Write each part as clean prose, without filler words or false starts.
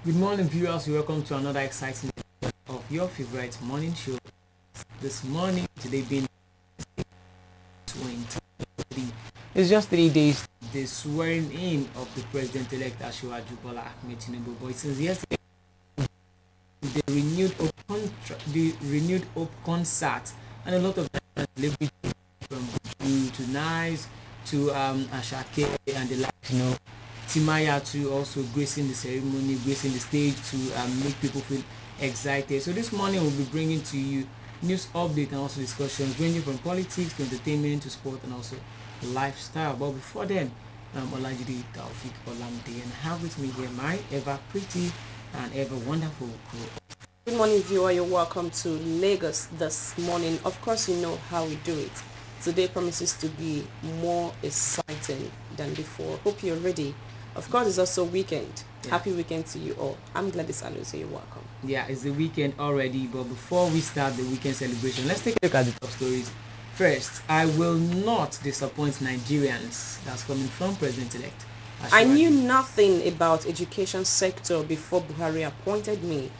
Good morning, viewers. Welcome to another exciting episode of your favorite morning show. This morning, today being 23, it's just 3 days the swearing in of the president-elect Bola Ahmed Tinubu. But since yesterday, the renewed hope concert and a lot of celebrities from Buju to Nice to Ashake and the like, Timaya to also gracing the ceremony, gracing the stage to make people feel excited. So this morning we'll be bringing to you news update and also discussions ranging from politics to entertainment to sport and also lifestyle. But before then, Olajide Taufik Olamide, and have with me here my ever pretty and ever wonderful crew. Good morning, viewer. You're welcome to Lagos this morning. Of course, you know how we do it. Today promises to be more exciting than before. Hope you're ready. Of course, it's also weekend. Yeah. Happy weekend to you all. I'm glad it's Alo, so you're welcome. Yeah, it's the weekend already, but before we start the weekend celebration, let's take a look at the top stories. First, I will not disappoint Nigerians. That's coming from President-elect. I knew nothing about education sector before Buhari appointed me.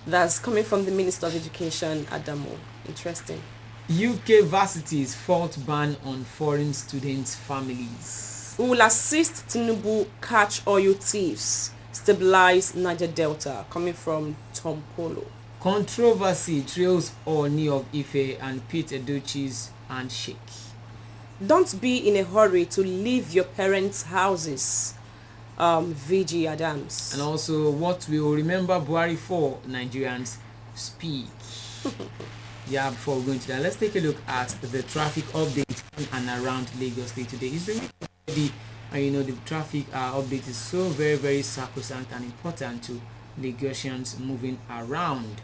That's coming from the Minister of Education, Adamo. Interesting. UK varsities fault ban on foreign students' families. We will assist Tinubu catch oil thieves, stabilize Niger Delta, coming from Tom Polo. Controversy trails Ooni of Ife and Pete Edochie's handshake. Don't be in a hurry to leave your parents' houses, VG Adams. And also, what we will remember Buhari for, Nigerians speak. Yeah, before we go into that, let's take a look at the traffic update in and around Lagos State today. It's been and the traffic update is so very sacrosanct and important to Lagosians moving around.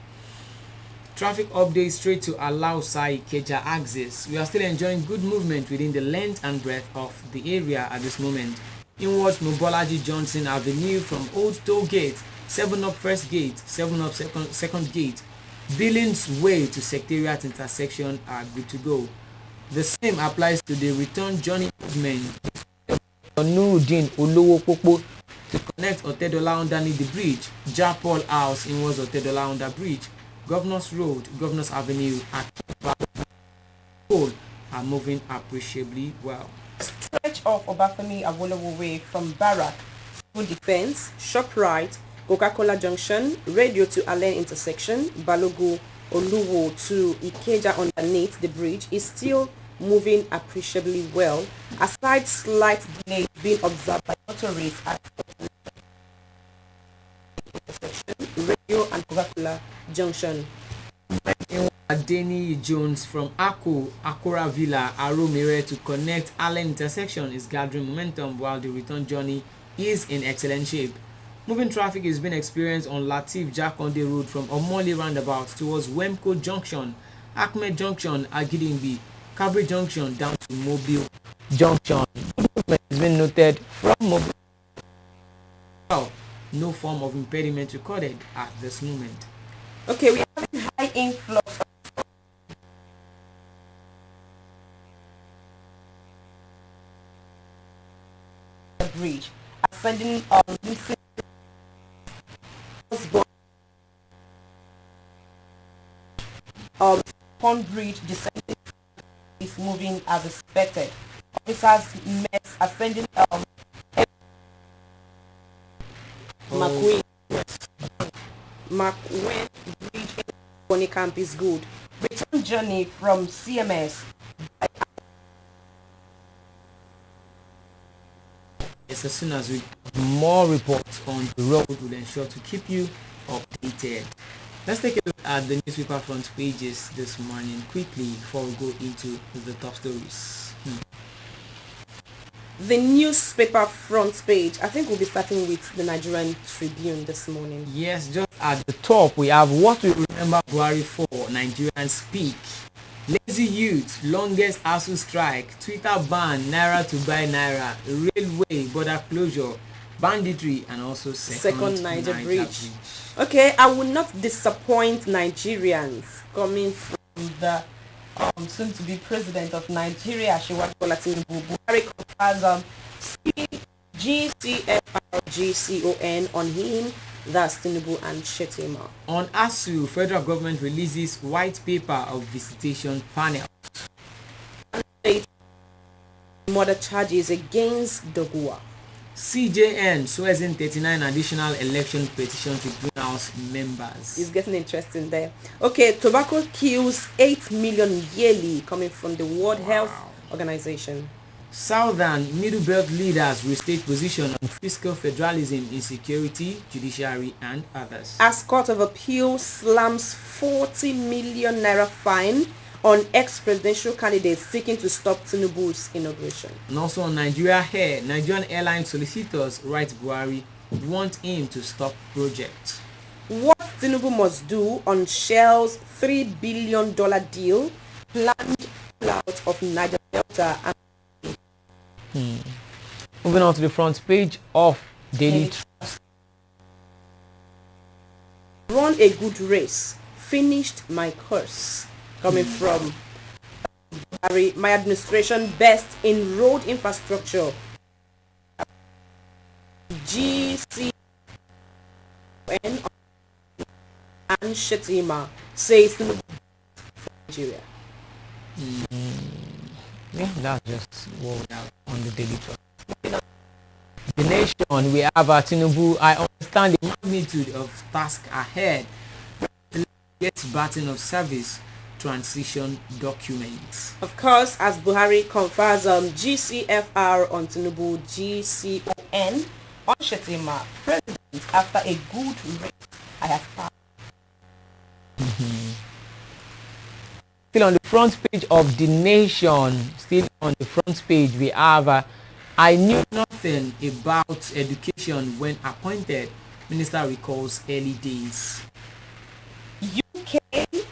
Traffic update straight to Alausa Ikeja axis. We are still enjoying good movement within the length and breadth of the area at this moment. Inwards Mobolaji Johnson Avenue from Old Toll Gate, 7 up first gate, 7 up second gate, Billings Way to Secretariat intersection are good to go. The same applies to the return journey movement Nuruddin Olowo Popo to connect Otedola underneath the bridge, Japol House inwards Otedola under bridge, Governors Road, Governors Avenue, and are moving appreciably well. Stretch of Obafemi Awolowo Way from Barrack, Civil Defense, ShopRite, Coca-Cola Junction, Radio to Allen intersection, Balogu Oluwo to Ikeja underneath the bridge is still moving appreciably well, aside slight delay being observed by motorists at intersection, Radio and Coca-Cola Junction. Adeni Jones from Akora Villa, Aromire to connect Allen intersection is gathering momentum while the return journey is in excellent shape. Moving traffic is being experienced on Latif Jakonde Road from Omole roundabout towards Wemco Junction, Ahmed Junction, Agidingbi, Cabri Junction down to Mobile Junction. Movement has been noted from Mobile. Well, no form of impediment recorded at this moment. Okay, we have a high influx of bridge ascending Pond Bridge descending is moving as expected. Officers met ascending McQueen. McQueen Bridge in Bonny Camp is good. Return journey from CMS. Yes, as soon as we have more reports on the road, we'll ensure to keep you updated. Let's take a look at the newspaper front pages this morning quickly before we go into the top stories. The newspaper front page. I think we'll be starting with the Nigerian Tribune this morning. Yes, just at the top we have what we remember Buhari for, Nigerians speak. Lazy youth, longest ASU strike, Twitter ban, Naira to buy Naira, railway, border closure, banditry, and also second Niger Bridge. Okay, I will not disappoint Nigerians coming from the soon-to-be president of Nigeria, Tinubu. Buhari confers GCFRGCON on him. That's Tinubu and Shettima. On ASU, federal government releases white paper of visitation panel. Murder charges against Dogua. CJN swears in 39 additional election petition tribunals members. It's getting interesting there. Okay, tobacco kills 8 million yearly, coming from the World Health Organization. Southern Middle Belt leaders restate position on fiscal federalism, insecurity, judiciary, and others. As Court of Appeal slams 40 million naira fine on ex-presidential candidates seeking to stop Tinubu's inauguration. And also on Nigeria Air, Nigerian airline solicitors write Buhari want him to stop project. What Tinubu must do on Shell's $3 billion deal, planned out of Niger Delta. And Moving on to the front page of Daily Trust. Run a good race, finished my course. Coming from Buhari, my administration best in road infrastructure. GCN and Shettima says Tinubu for Nigeria. Yeah, that's just what we have on the Daily Trust. The Nation, we have Tinubu. I understand the magnitude of task ahead. Gets baton of service transition documents. Of course, as Buhari confers GCFR on Tinubu, GCON on Shettima, president after a good race I have passed. Still on the front page of The Nation, we have I knew nothing about education when appointed. Minister recalls early days. UK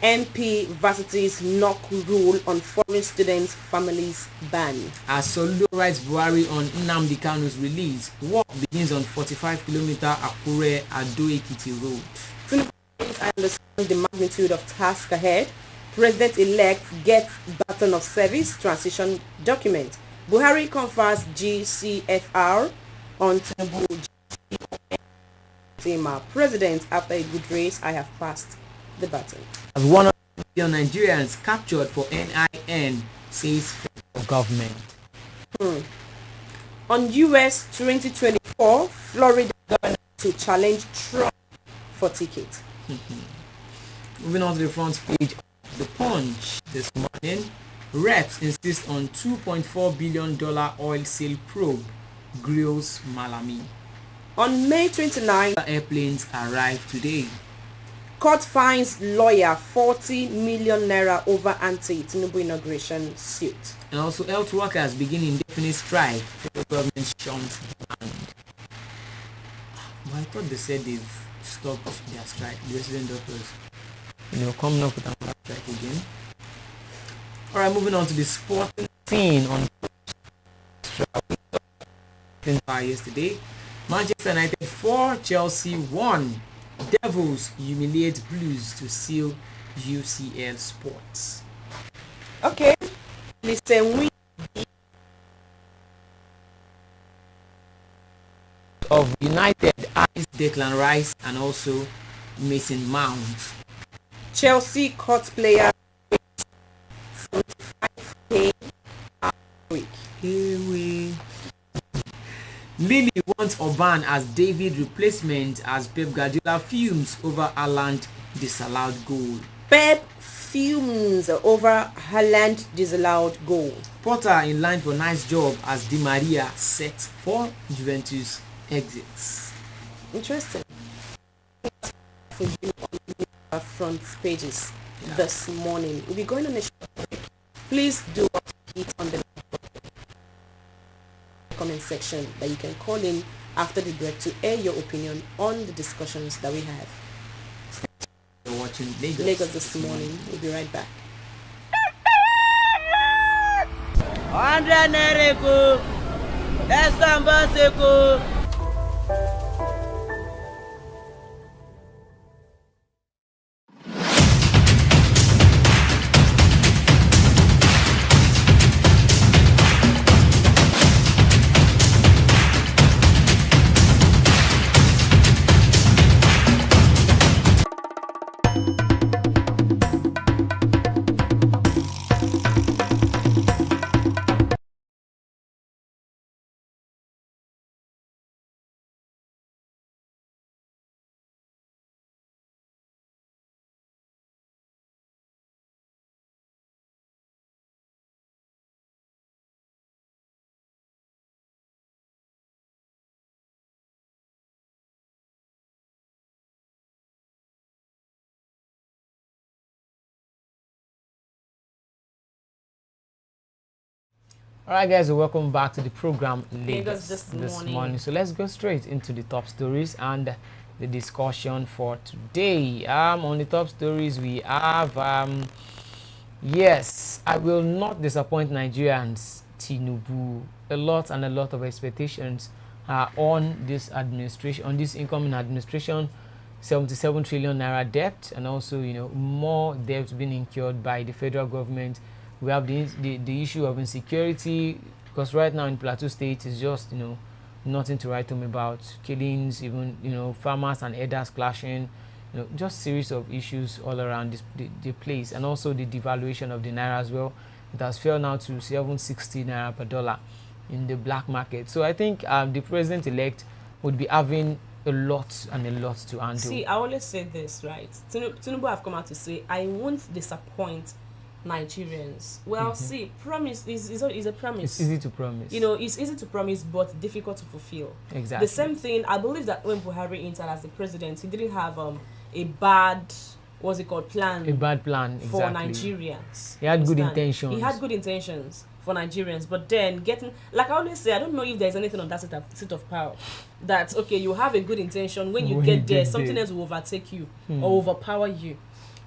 MP varsities knock rule on foreign students' families ban. As Soludo writes Buhari on Nnamdi Kanu's release, work begins on 45-kilometer Akure Ado-Ekiti road. I understand the magnitude of task ahead. President-elect gets baton of service transition document. Buhari confers GCFR on Tinubu. President, after a good race, I have passed the baton. As 1 million Nigerians captured for NIN, says federal government. On US 2024, Florida governor to challenge Trump for ticket. Moving on to the front page of The Punch this morning, reps insist on $2.4 billion oil sale probe, grills Malami. On May 29, airplanes arrive today. Court fines lawyer 40 million naira over anti-Tinubu inauguration suit. And also health workers begin indefinite strike. Federal government shuns demand. But I thought they said they've stopped their strike. The resident doctors, coming up with another strike again. Alright, moving on to the sporting scene on yesterday. Manchester United 4, Chelsea 1. Devils humiliate Blues to seal UCL sports. Okay, listen, we of United eyes Declan Rice and also Mason Mount. Chelsea court player 75K a week. Ewe. Lily wants Orban as David replacement as Pep Guardiola fumes over Haaland disallowed goal. Pep fumes over Haaland disallowed goal. Potter in line for nice job as Di Maria set for Juventus exits. Interesting. For you on front pages this morning. We'll be going on a short break. Please do hit on the comment section that you can call in after the break to air your opinion on the discussions that we have. You're watching Lagos, Lagos this morning. We'll be right back. 100 Nereko, Estambaseko. All right, guys, welcome back to the program Lagos this morning. So let's go straight into the top stories and the discussion for today. On the top stories we have, yes, I will not disappoint Nigerians. Tinubu, a lot of expectations are on this administration, on this incoming administration. 77 trillion naira debt, and also more debt being incurred by the federal government. We have the issue of insecurity, because right now in Plateau State is just nothing to write home about. Killings, even farmers and herders clashing, just series of issues all around the place, and also the devaluation of the naira as well. It has fell now to 760 naira per dollar in the black market. So I think the president-elect would be having a lot to handle. See, I always say this, right? Tinubu have come out to say, I won't disappoint Nigerians. Well, see, promise is a promise. It's easy to promise. It's easy to promise, but difficult to fulfill. Exactly. The same thing, I believe that when Buhari entered as the president, he didn't have a bad, what's it called, plan. A bad plan, for exactly. Nigerians. He had good intentions. He had good intentions for Nigerians, but then like I always say, I don't know if there's anything on that seat of power that, okay, you have a good intention, when you get there, something else will overtake you or overpower you.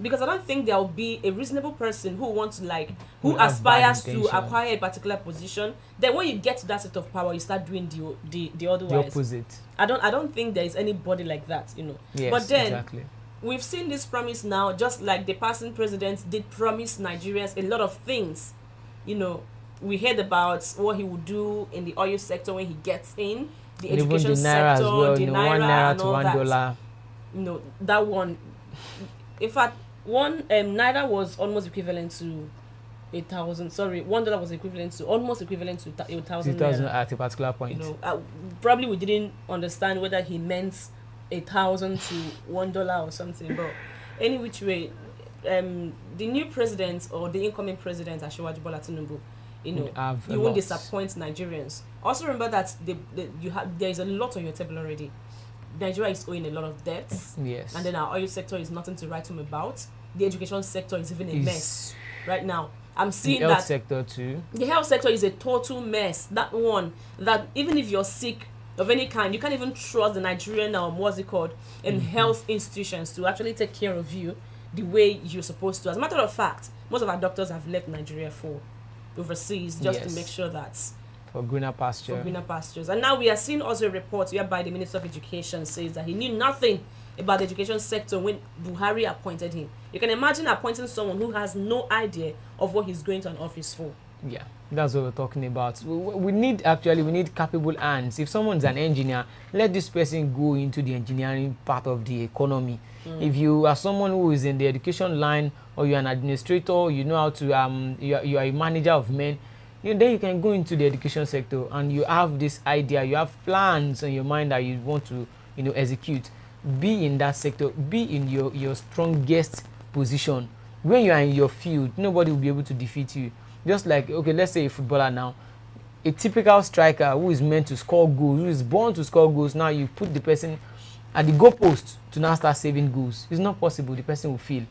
Because I don't think there will be a reasonable person who wants to who aspires to acquire a particular position. Then when you get to that set of power, you start doing the otherwise. The opposite. I don't think there is anybody like that, Yes, but then exactly. We've seen this promise now, just like the passing president did promise Nigerians a lot of things. We heard about what he would do in the oil sector when he gets in, the and education even the naira sector, as well, the 1 naira naira and to all $1. That one. In fact, one naira was almost equivalent to 1,000. Sorry, $1 was almost equivalent to 1,000 naira. At a particular point. Probably we didn't understand whether he meant 1,000 to $1 or something. But any which way, the new president or the incoming president, Asiwaju Bola Tinubu, you won't disappoint Nigerians. Also remember that there is a lot on your table already. Nigeria is owing a lot of debts. Yes. And then our oil sector is nothing to write home about. The education sector is even a mess right now. I'm seeing the health sector too. The health sector is a total mess. That even if you're sick of any kind, you can't even trust the Nigerian health institutions to actually take care of you the way you're supposed to. As a matter of fact, most of our doctors have left Nigeria for overseas just to make sure that for greener pastures. And now we are seeing also a report whereby the Minister of Education says that he knew nothing about the education sector when Buhari appointed him. You can imagine appointing someone who has no idea of what he's going to an office for. Yeah, that's what we're talking about. We need capable hands. If someone's an engineer, let this person go into the engineering part of the economy. If you are someone who is in the education line, or you're an administrator, you know how to you are a manager of men, then you can go into the education sector and you have this idea, you have plans in your mind that you want to, execute. Be in that sector, be in your strongest position. When you are in your field, nobody will be able to defeat you. Just like, okay, let's say a footballer now, a typical striker who is meant to score goals, who is born to score goals, now you put the person at the goalpost to now start saving goals. It's not possible. The person will fail.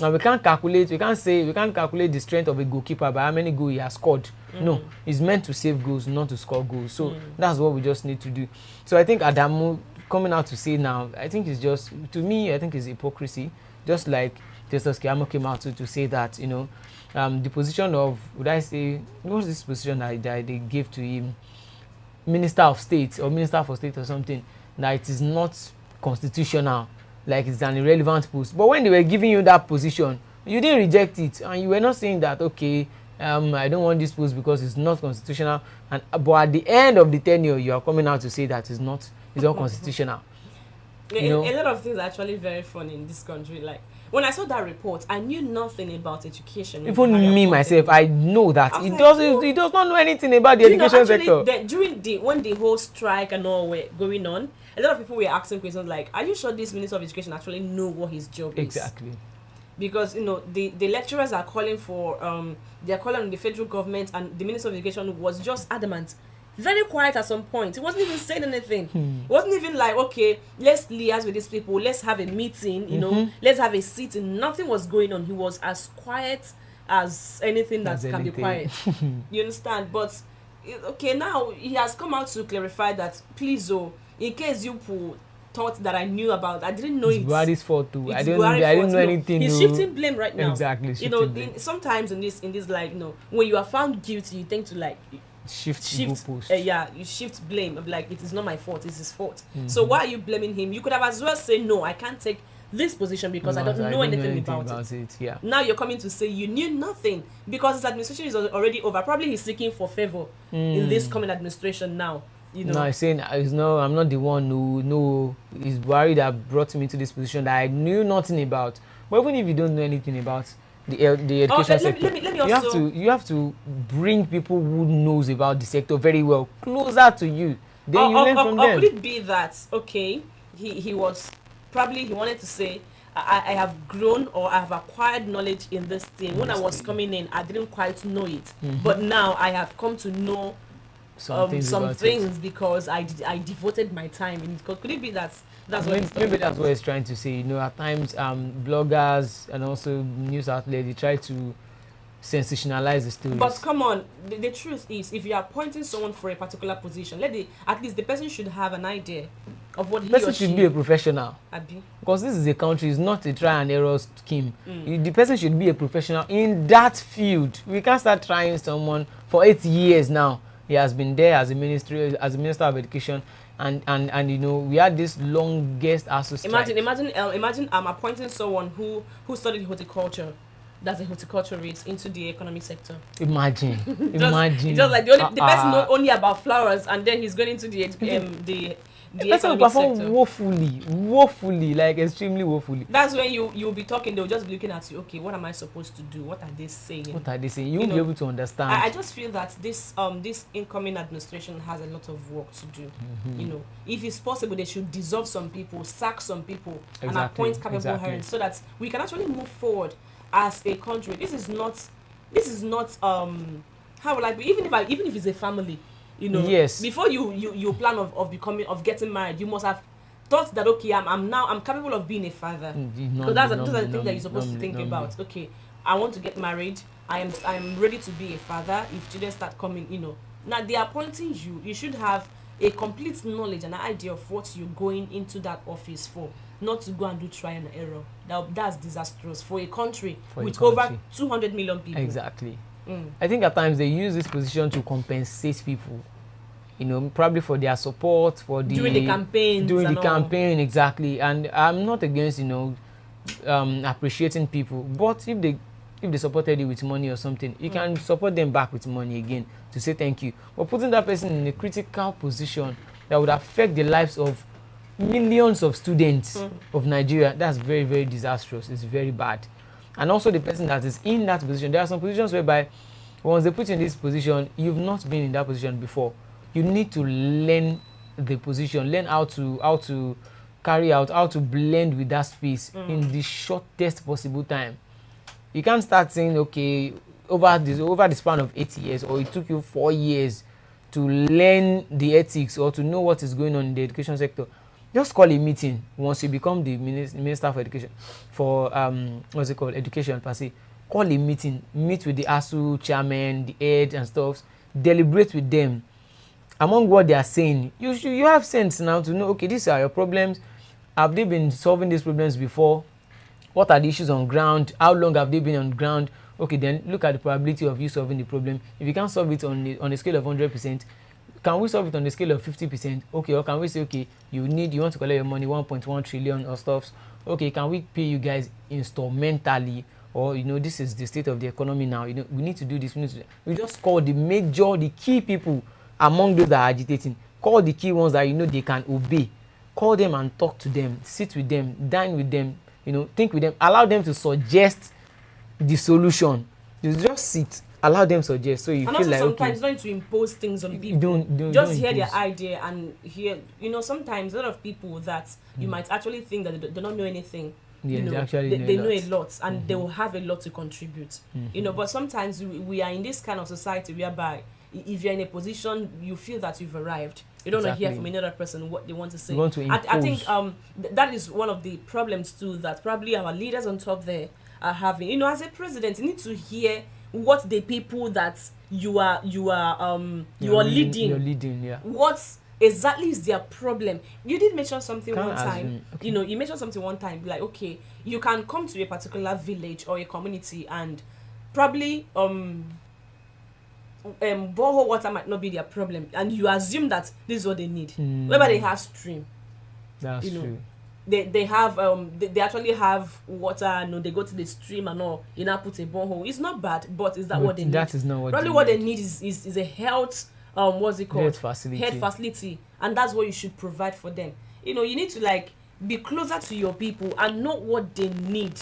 Now we can't calculate the strength of a goalkeeper by how many goals he has scored. No, he's meant to save goals, not to score goals. So that's what we just need to do. So I think Adamu coming out to say now, I think it's just, to me, I think it's hypocrisy. Just like Justice Keyamo came out to say that, the position of, would I say, what was this position that they gave to him? Minister of State or Minister for State or something, that it is not constitutional, like it's an irrelevant post. But when they were giving you that position, you didn't reject it, and you were not saying that, okay, I don't want this post because it's not constitutional. And but at the end of the tenure, you are coming out to say that it's not constitutional. A lot of things are actually very funny in this country. Like when I saw that report, I knew nothing about education. Even me myself, I know that he does not know anything about the education sector. When the whole strike and all were going on, a lot of people were asking questions like, "Are you sure this Minister of Education actually know what his job is?" Exactly. Because the lecturers are calling for they are calling on the federal government, and the Minister of Education was just adamant. Very quiet at some point. He wasn't even saying anything. It wasn't even like, okay, let's liaise with these people, let's have a meeting, let's have a sitting. Nothing was going on. He was as quiet as anything that can be quiet. You understand? But okay, now he has come out to clarify that, please, in case you thought that I knew about, I didn't know it's Buhari's fault too. I didn't know anything. He's shifting blame right now. Exactly. Sometimes in this like, when you are found guilty, you tend to like shift you shift blame of like, it is not my fault, it's his fault. So why are you blaming him? You could have as well say, no, I can't take this position because I don't know anything about it. Yeah. Now you're coming to say you knew nothing because his administration is already over. Probably he's seeking for favor in this coming administration now. No, I'm saying I'm not the one who know. It's Buhari that brought me to this position that I knew nothing about. But even if you don't know anything about the education sector, let me also, you have to bring people who knows about the sector very well closer to you. Then you learn from them. Or could it be that, okay, he was probably, he wanted to say, I have grown or I have acquired knowledge in this thing. When I was coming in, I didn't quite know it, but now I have come to know some things because I devoted my time in it. Could it be that that's what maybe that's what he's trying to say? At times bloggers and also news outlets, they try to sensationalize the stories. But come on, the truth is, if you are appointing someone for a particular position, at least the person should have an idea of what he or she... The person should be a professional. Because this is a country, it's not a try and error scheme. The person should be a professional in that field. We can't start trying someone for 8 years now. He has been there as a minister of education, and we had this longest association. Imagine I'm appointing someone who studied horticulture, that's a horticulturist, into the economic sector. Imagine. Just like the person knows only about flowers, and then he's going into the person will perform woefully, like extremely woefully. That's when you'll be talking, they'll just be looking at you, okay, what am I supposed to do? What are they saying? You won't be able to understand. I just feel that this incoming administration has a lot of work to do. If it's possible, they should dissolve some people, sack some people, and appoint capable hands so that we can actually move forward as a country. This is not how will I be, even if it's a family. Yes. Before you plan of getting married, you must have thought that, okay, I'm capable of being a father. Because those are the things that you're supposed to think about. Okay, I want to get married. I am ready to be a father. If children start coming, now they are appointing you. You should have a complete knowledge and an idea of what you're going into that office for. Not to go and do try and error. That's disastrous for a country with over 200 million people. Exactly. I think at times they use this position to compensate people, probably for their support during the campaign, exactly. And I'm not against appreciating people, but if they supported you with money or something, you can support them back with money again to say thank you. But putting that person in a critical position that would affect the lives of millions of students of Nigeria, that's very, very disastrous. It's very bad. And also the person that is in that position, there are some positions whereby once they put you in this position, you've not been in that position before. You need to learn the position, learn how to carry out, how to blend with that space in the shortest possible time. You can't start saying, okay, over the span of 8 years, or it took you 4 years to learn the ethics or to know what is going on in the education sector. Just call a meeting once you become the minister for education, for what's it called, education per se. Call a meeting, meet with the ASU chairman, the head and stuff, deliberate with them. Among what they are saying, you have sense now to know, okay, these are your problems. Have they been solving these problems before? What are the issues on ground? How long have they been on ground? Okay, then look at the probability of you solving the problem. If you can't solve it on a scale of 100%, can we solve it on a scale of 50%? Okay, or can we say, okay, you want to collect your money, 1.1 trillion or stuffs. Okay, can we pay you guys instrumentally? Or, this is the state of the economy now. We need to do this. We just call the key people among those that are agitating. Call the key ones that they can obey. Call them and talk to them. Sit with them. Dine with them. Think with them. Allow them to suggest the solution. You just sit. Allow them suggest. So you and feel like, sometimes okay, don't to impose things on people. Don't just hear impose. their idea and hear. Sometimes a lot of people that you might actually think that they don't know anything. Yeah, they know a lot and they will have a lot to contribute. But sometimes we are in this kind of society whereby if you're in a position you feel that you've arrived, you don't want to hear from another person what they want to say. You want to impose. I think that is one of the problems too that probably our leaders on top there are having. As a president, you need to hear what the people that you are leading. You're leading, yeah. What exactly is their problem? You did mention something one time. Okay. You mentioned something one time, like, okay, you can come to a particular village or a community and probably borehole water might not be their problem, and you assume that this is what they need. Whereby they have stream. That's true. They have they actually have water. They go to the stream and all. Put a borehole. It's not bad, but is that what they need? That is not what. Probably what they need is a health what's it called? Health facility, and that's what you should provide for them. You need to be closer to your people and know what they need.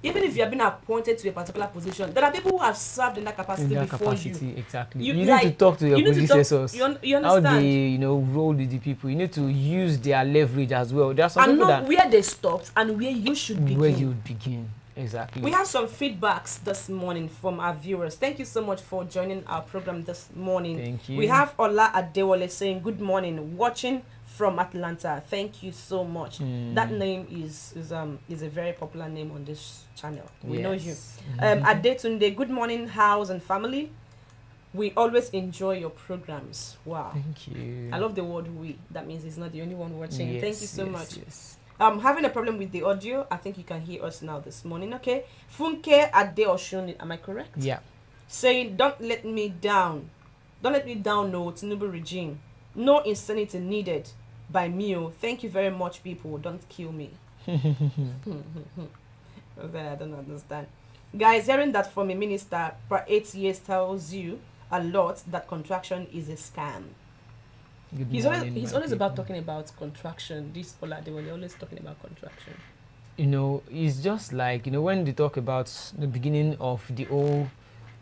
Even if you have been appointed to a particular position, there are people who have served in that capacity before you. Exactly. You need to talk to your predecessors. You understand? How they, roll with the people. You need to use their leverage as well. There are some people that where they stopped and where you should begin. Where you would begin. Exactly. We have some feedbacks this morning from our viewers. Thank you so much for joining our program this morning. Thank you. We have Ola Adewale saying, good morning, watching from Atlanta. Thank you so much. That name is a very popular name on this channel. We know you. Adetunde, good morning, house and family. We always enjoy your programs. Wow. Thank you. I love the word we. That means he's not the only one watching. Yes, thank you so much. Yes. I'm having a problem with the audio. I think you can hear us now this morning. Okay. Funke Adeoshun, am I correct? Yeah. Saying, don't let me down. Don't let me down, no Tinubu regime. No insanity needed by me. Thank you very much, people. Don't kill me. I don't understand. Guys, hearing that from a minister for 8 years tells you a lot that contraction is a scam. He's always about talking about contraction. This Ola, they were always talking about contraction. It's just like, when they talk about the beginning of the old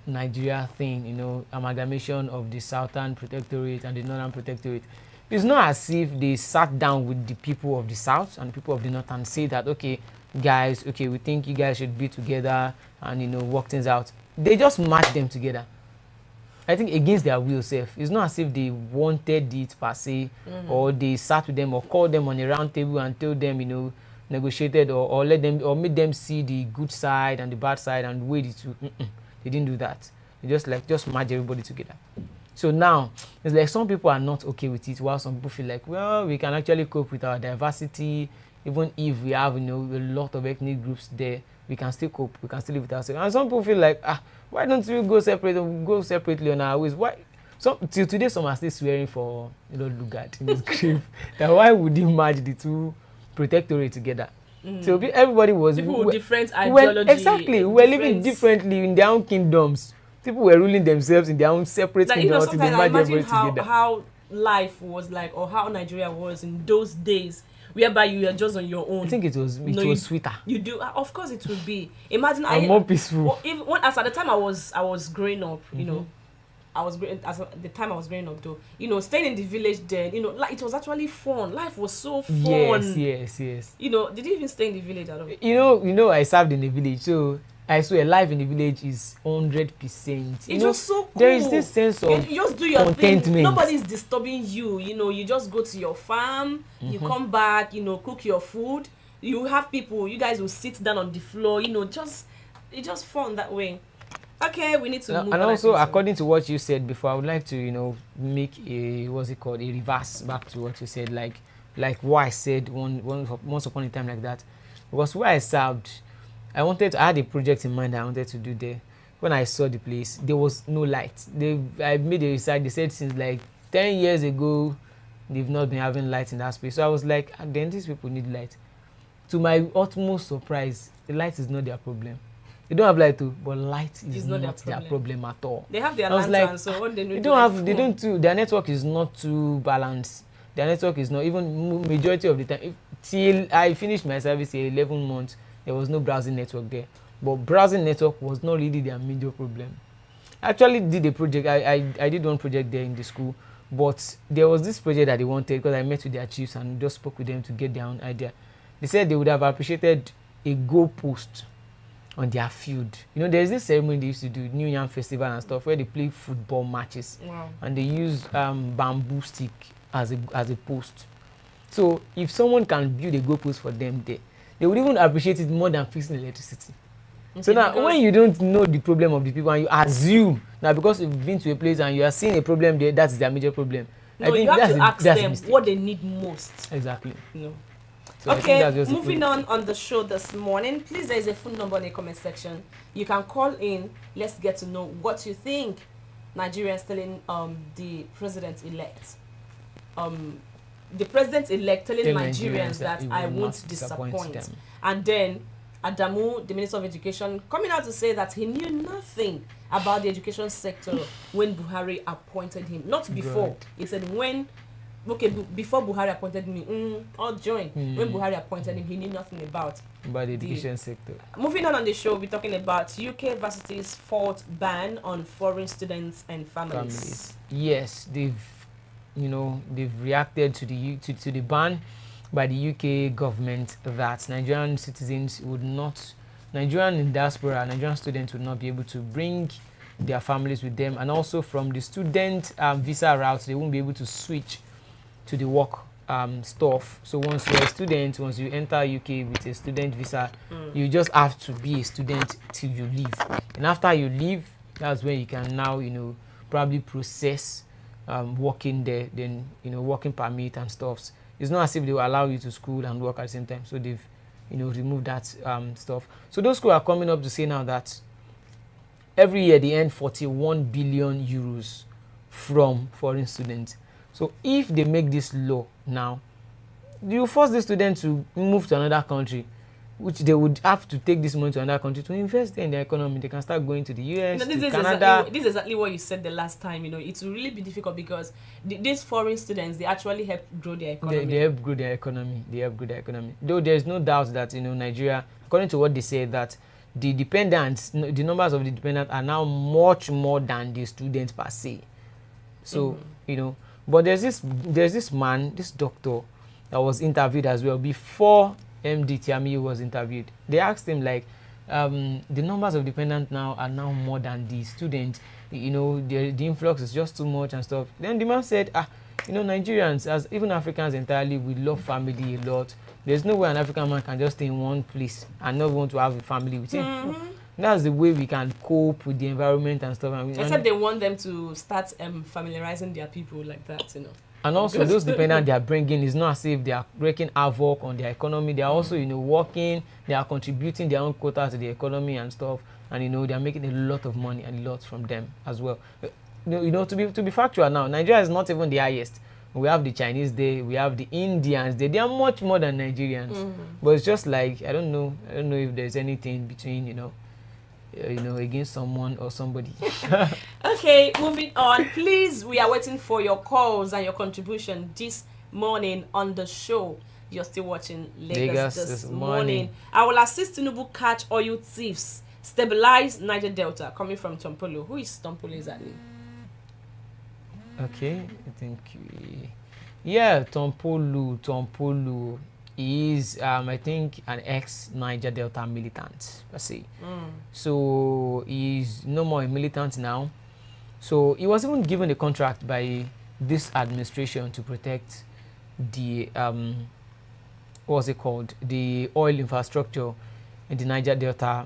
Nigeria thing, amalgamation of the Southern Protectorate and the Northern Protectorate. It's not as if they sat down with the people of the South and the people of the North and say that, okay, guys, okay, we think you guys should be together and, work things out. They just matched them together. I think against their will self. It's not as if they wanted it per se, or they sat with them or called them on a round table and told them, negotiated or let them or made them see the good side and the bad side and weighed it to. They didn't do that. They just merge everybody together. So now it's like some people are not okay with it, while some people feel like, well, we can actually cope with our diversity, even if we have a lot of ethnic groups there. We can still cope. We can still live with ourselves. And some people feel like, why don't we go separately on our ways? Why? So till today, some are still swearing for Lugard in his grave. That why would he merge the two protectorates together? So everybody was people with different ideology. Exactly, we were living differently in their own kingdoms. People were ruling themselves in their own separate kingdoms. Sometimes I imagine how life was like, or how Nigeria was in those days whereby you are just on your own. I think it was sweeter. You do, of course it would be. Imagine more peaceful. Even as at the time I was growing up, you know, the time I was growing up though, you know, staying in the village then, you know, like it was actually fun. Life was so fun. Yes. You know, did you even stay in the village at all? You know, I served in the village, so I swear life in the village is 100%. It's just so cool. There is this sense of you just do your contentment. thing. Nobody's disturbing you. You know, you just go to your farm, you come back, you know, cook your food. You have people, you guys will sit down on the floor, you know, it's just fun that way. Okay, we need to move and on. also, according to what you said before, I would like to, you know, make a reverse back to what you said, like what I said once upon a time like that. Because where I served, I had a project in mind that I wanted to do there. When I saw the place, there was no light. I made a research. They said since like 10 years ago, they've not been having light in that space. So I was like, then these people need light. To my utmost surprise, the light is not their problem. They don't have light too, but light is not their problem at all. They have their lanterns, so what they need their network is not too balanced. Their network is not, even majority of the time, till I finished my service here 11 months, there was no browsing network there. But browsing network was not really their major problem. I actually did a project, I did one project there in the school, but there was this project that they wanted because I met with their chiefs and just spoke with them to get their own idea. They said they would have appreciated a goalpost on their field. You know, there's this ceremony they used to do, New Yam Festival and stuff, where they play football matches. Wow. And they use bamboo stick as a post. So if someone can build a goalpost for them there, they would even appreciate it more than fixing electricity. Okay, so now, when you don't know the problem of the people and you assume that because you've been to a place and you are seeing a problem there, that's their major problem. No, I think you have to ask them what they need most. Exactly. No. So okay, moving on the show this morning. Please, there is a phone number in the comment section. You can call in. Let's get to know what you think. Nigerians telling the president-elect. The president-elect telling Nigerians that I won't disappoint them. And then Adamu, the Minister of Education, coming out to say that he knew nothing about the education sector when Buhari appointed him. Not before. He said before Buhari appointed me, I'll join. When Buhari appointed him, he knew nothing about the education sector. Moving on the show, we're talking about UK varsity's fourth ban on foreign students and families. Yes, they've reacted to the ban by the UK government that Nigerian citizens would not, Nigerian diaspora, Nigerian students would not be able to bring their families with them, and also from the student visa route, they won't be able to switch to the work stuff. So once you're a student, once you enter UK with a student visa, you just have to be a student till you leave. And after you leave, that's when you can now, probably process working there, then, working permit and stuff. It's not as if they will allow you to school and work at the same time. So they've, removed that stuff. So those schools are coming up to say now that every year they earn 41 billion euros from foreign students. So if they make this law now, you force the students to move to another country, which they would have to take this money to another country to invest in their economy. They can start going to the US, to Canada. This is exactly what you said the last time. It will really be difficult because these foreign students, they actually help grow their economy. They help grow their economy. Though there's no doubt that, Nigeria, according to what they say, that the dependents, the numbers of the dependents are now much more than the students per se. So, but there's this man, this doctor that was interviewed as well before MD Tiami was interviewed. They asked him the numbers of dependents now are now more than the students. The influx is just too much and stuff. Then the man said, Nigerians, as even Africans entirely, we love family a lot. There's no way an African man can just stay in one place and not want to have a family with him. That's the way we can cope with the environment and stuff. Except they want them to start familiarizing their people like that, And also those dependents they are bringing, is not as if they are wreaking havoc on their economy. They are also, working, they are contributing their own quota to the economy and stuff. And, they are making a lot of money and lots from them as well. To be factual now, Nigeria is not even the highest. We have the Chinese there, we have the Indians there. They are much more than Nigerians. But it's just like, I don't know if there's anything between, against someone or somebody. Okay, moving on. Please, we are waiting for your calls and your contribution this morning on the show. You're still watching Lagos Lagos this this morning. morning. I will assist Tinubu catch oil thieves, stabilize Niger Delta. Coming from Tompolo. Who is Tompolo exactly? Okay, I think yeah, Tompolu is I think an ex Niger Delta militant per se. So he's no more a militant now. So he was even given a contract by this administration to protect the what's it called, the oil infrastructure in the Niger Delta,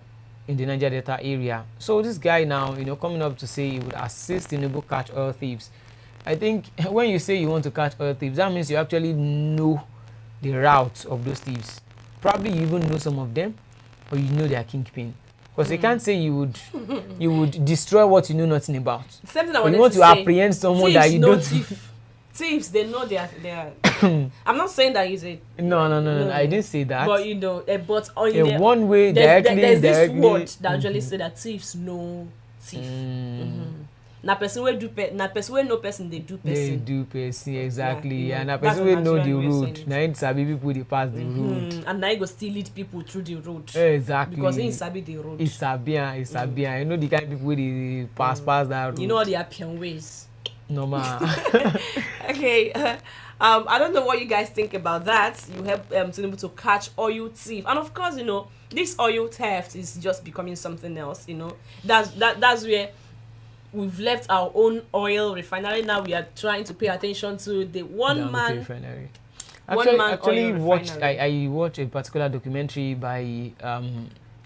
area. So this guy now, coming up to say he would assist Tinubu catch oil thieves. I think when you say you want to catch oil thieves, that means you actually know the routes of those thieves. Probably you even know some of them, or you know their kingpin. Because you can't say you would destroy what you know nothing about. Same thing I Or you wanted want to to say. apprehend someone Thieves that you know don't. Thieves, they know they are. I'm not saying that he's a. No. I didn't say that. But but on In one way, directly, there's this indirectly. word that usually say that thieves know thief. Na person wey know person they do person. They do person exactly, Yeah, and a that's person what will know the Nigerian way of road. saying it. Now it sabi people they pass the road. And now you go still lead people through the road. Exactly. Because he sabi the road. It's Sabian. You know the kind of people they pass that road. You know all the Appian ways. Normal. Okay. I don't know what you guys think about that. You help Tinubu to catch oil thief, and of course, this oil theft is just becoming something else. That's where we've left our own oil refinery. Now we are trying to pay attention to the one man refinery. Actually, I watched a particular documentary by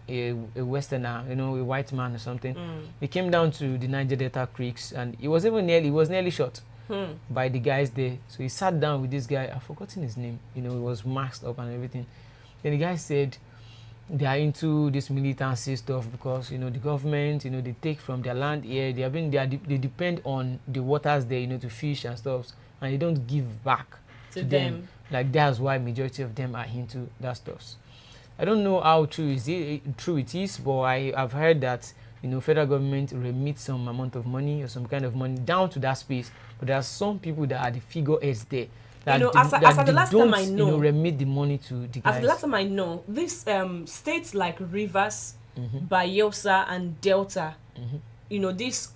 a Westerner, a white man or something. He came down to the Niger Delta creeks, and he was nearly shot by the guys there. So he sat down with this guy. I've forgotten his name. He was masked up and everything. Then the guy said they are into this militancy stuff because the government, they take from their land here. They depend on the waters there, to fish and stuff, and they don't give back to them. Like that's why majority of them are into that stuff. I don't know how true it is, but I've heard that federal government remit some amount of money or some kind of money down to that space, but there are some people that are the figureheads there that as the last time I know, remit the money to the guys. As the last time I know, these states like Rivers, Bayelsa, and Delta, these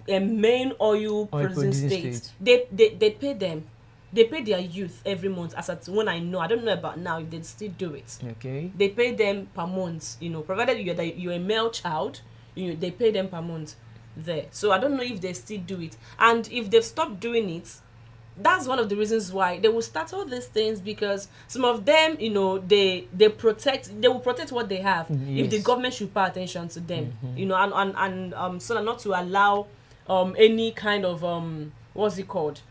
main oil producing states, they pay them. They pay their youth every month. When I don't know about now if they still do it. Okay. They pay them per month. Provided you're a male child, they pay them per month there. So I don't know if they still do it. And if they've stopped doing it, that's one of the reasons why they will start all these things, because some of them, they will protect what they have. Yes. If the government should pay attention to them, and so not to allow any kind of what's it called?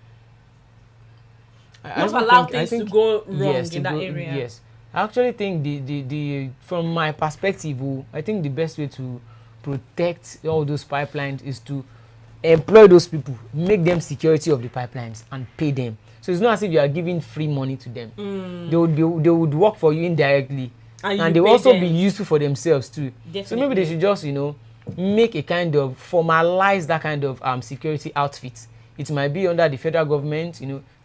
Not allow things to go wrong in that area. Yes, I actually think the from my perspective, I think the best way to protect all those pipelines is to employ those people, make them security of the pipelines, and pay them. So it's not as if you are giving free money to them. They would work for you indirectly, and they will also be useful for themselves too. Definitely. So maybe they should just make a kind of formalize that kind of security outfit. It might be under the federal government,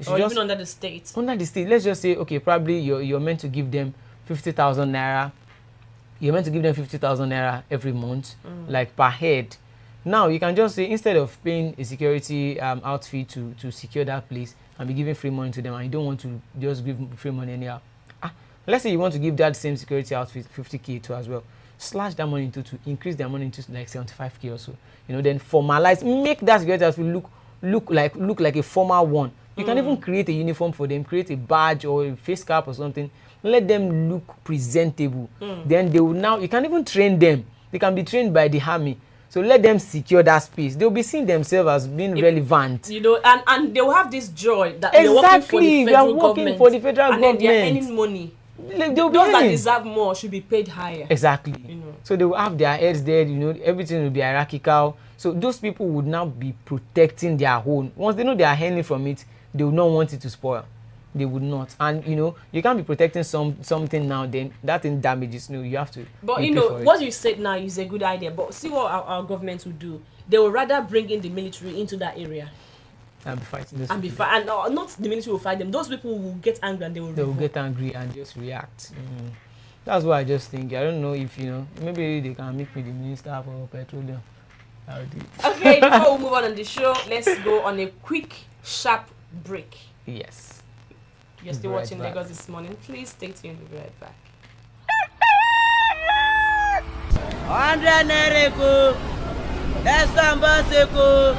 or even under the state. Under the state, let's just say, okay, probably you're meant to give them 50,000 naira. You're meant to give them 50,000 naira every month, like per head. Now you can just say, instead of paying a security outfit to secure that place and be giving free money to them, and you don't want to just give free money anyhow. Let's say you want to give that same security outfit 50k to as well. Slash that money to increase their money into like 75k or so. Then formalize, make that security outfit look like a formal one. You can even create a uniform for them, create a badge or a face cap or something. Let them look presentable. Then they will you can even train them. They can be trained by the army. So let them secure that space. They'll be seeing themselves as being relevant. And they'll have this joy that exactly. They're working for the federal government. And then they're earning money. Those that deserve more should be paid higher. Exactly. So they will have their heads there, everything will be hierarchical. So those people would now be protecting their own. Once they know they are earning from it, they will not want it to spoil. They would not. And you can't be protecting something now, then that thing damages. You have to. But what you said now is a good idea. But see what our government will do. They will rather bring in the military into that area. and be fighting those and be people. and not the military will fight them. Those people will get angry and they will Get angry and just react. That's what I just think. I don't know if maybe they can make me the minister for petroleum. I'll do it. Okay, before we move on the show, let's go on a quick, sharp break. Yes. You're still watching Lagos This Morning. Please stay tuned. We'll be right back. 100 naira, that's ambassador.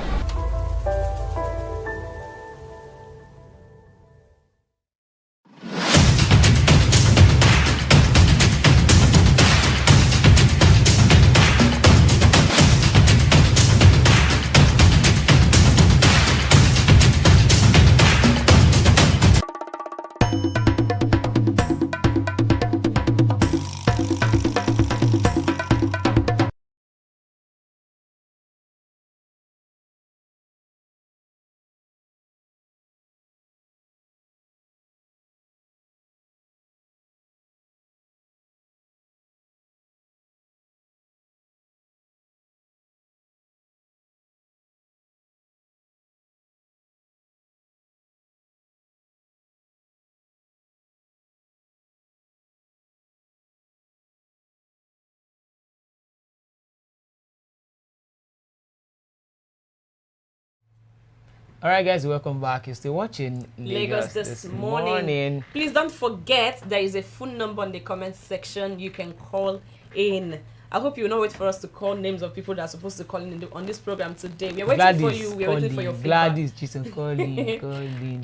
All right, guys, welcome back. You're still watching Lagos This Morning. Please don't forget there is a phone number in the comment section. You can call in. I hope you will not wait for us to call names of people that are supposed to call in on this program today. We're waiting for you. We're waiting for your feedback. Gladys Chisom calling.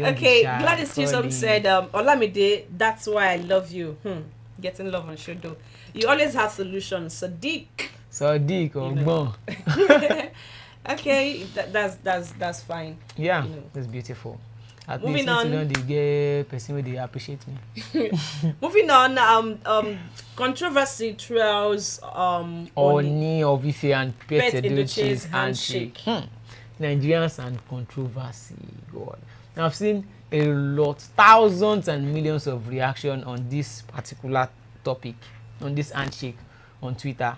Okay, Gladys Chisom said, Olamide, that's why I love you. Getting love on Shodo. You always have solutions. Sadiq or Okay, that's fine. Yeah, that's beautiful. At Moving on, they get person where they appreciate me. Moving on, controversy trials Ooni of Ife and Pete Edochie's handshake. Nigerians and controversy. God, now I've seen a lot, thousands and millions of reaction on this particular topic, on this handshake on Twitter.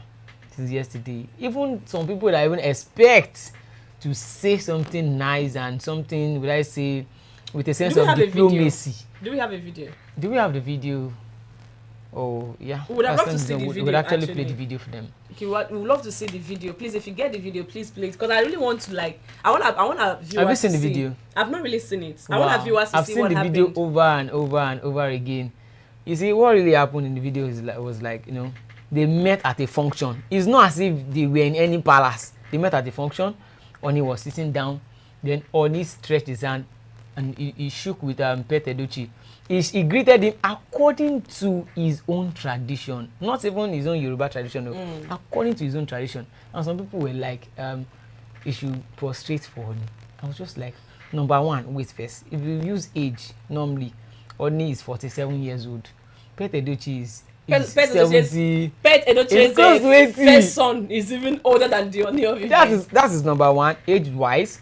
Yesterday, even some people that even expect to say something nice and something, would I say, with a sense of diplomacy. Do we have a video? Do we have the video? Oh yeah, we would have loved to see the video. We would actually play the video for them. Okay, we would love to see the video. Please, if you get the video, please play it, because I really want to I want our viewers. Have you seen the video? I've not really seen it. Wow. I want our viewers to see what happened. I've seen the video over and over and over again. You see, what really happened in the video was like, they met at a function. It's not as if they were in any palace. They met at a function. Ooni was sitting down. Then Ooni stretched his hand and he shook with Pete Edochie. He greeted him according to his own tradition. Not even his own Yoruba tradition. No. According to his own tradition. And some people were like, he should prostrate for Ooni. I was just like, number one, wait first. If you use age, normally, Ooni is 47 years old. Pete Edochie is 70. Pete Edochie's first son is even older than the Ooni of Ife. That is number one, age-wise.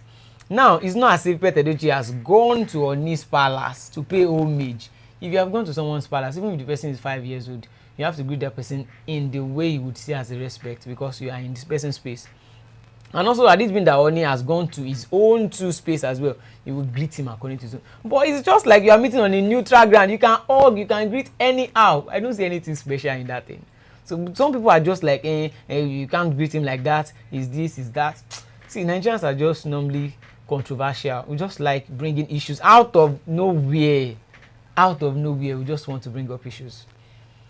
Now, it's not as if Pete Edochie has gone to Ooni's palace to pay homage. If you have gone to someone's palace, even if the person is 5 years old, you have to greet that person in the way you would see as a respect, because you are in this person's space. And also, had it been that Ooni has gone to his own space as well, you will greet him according to his own. But it's just like you are meeting on a neutral ground. You can hug, you can greet anyhow. I don't see anything special in that thing. So some people are just like, you can't greet him like that. Is this, is that? See, Nigerians are just normally controversial. We just like bringing issues out of nowhere. We just want to bring up issues.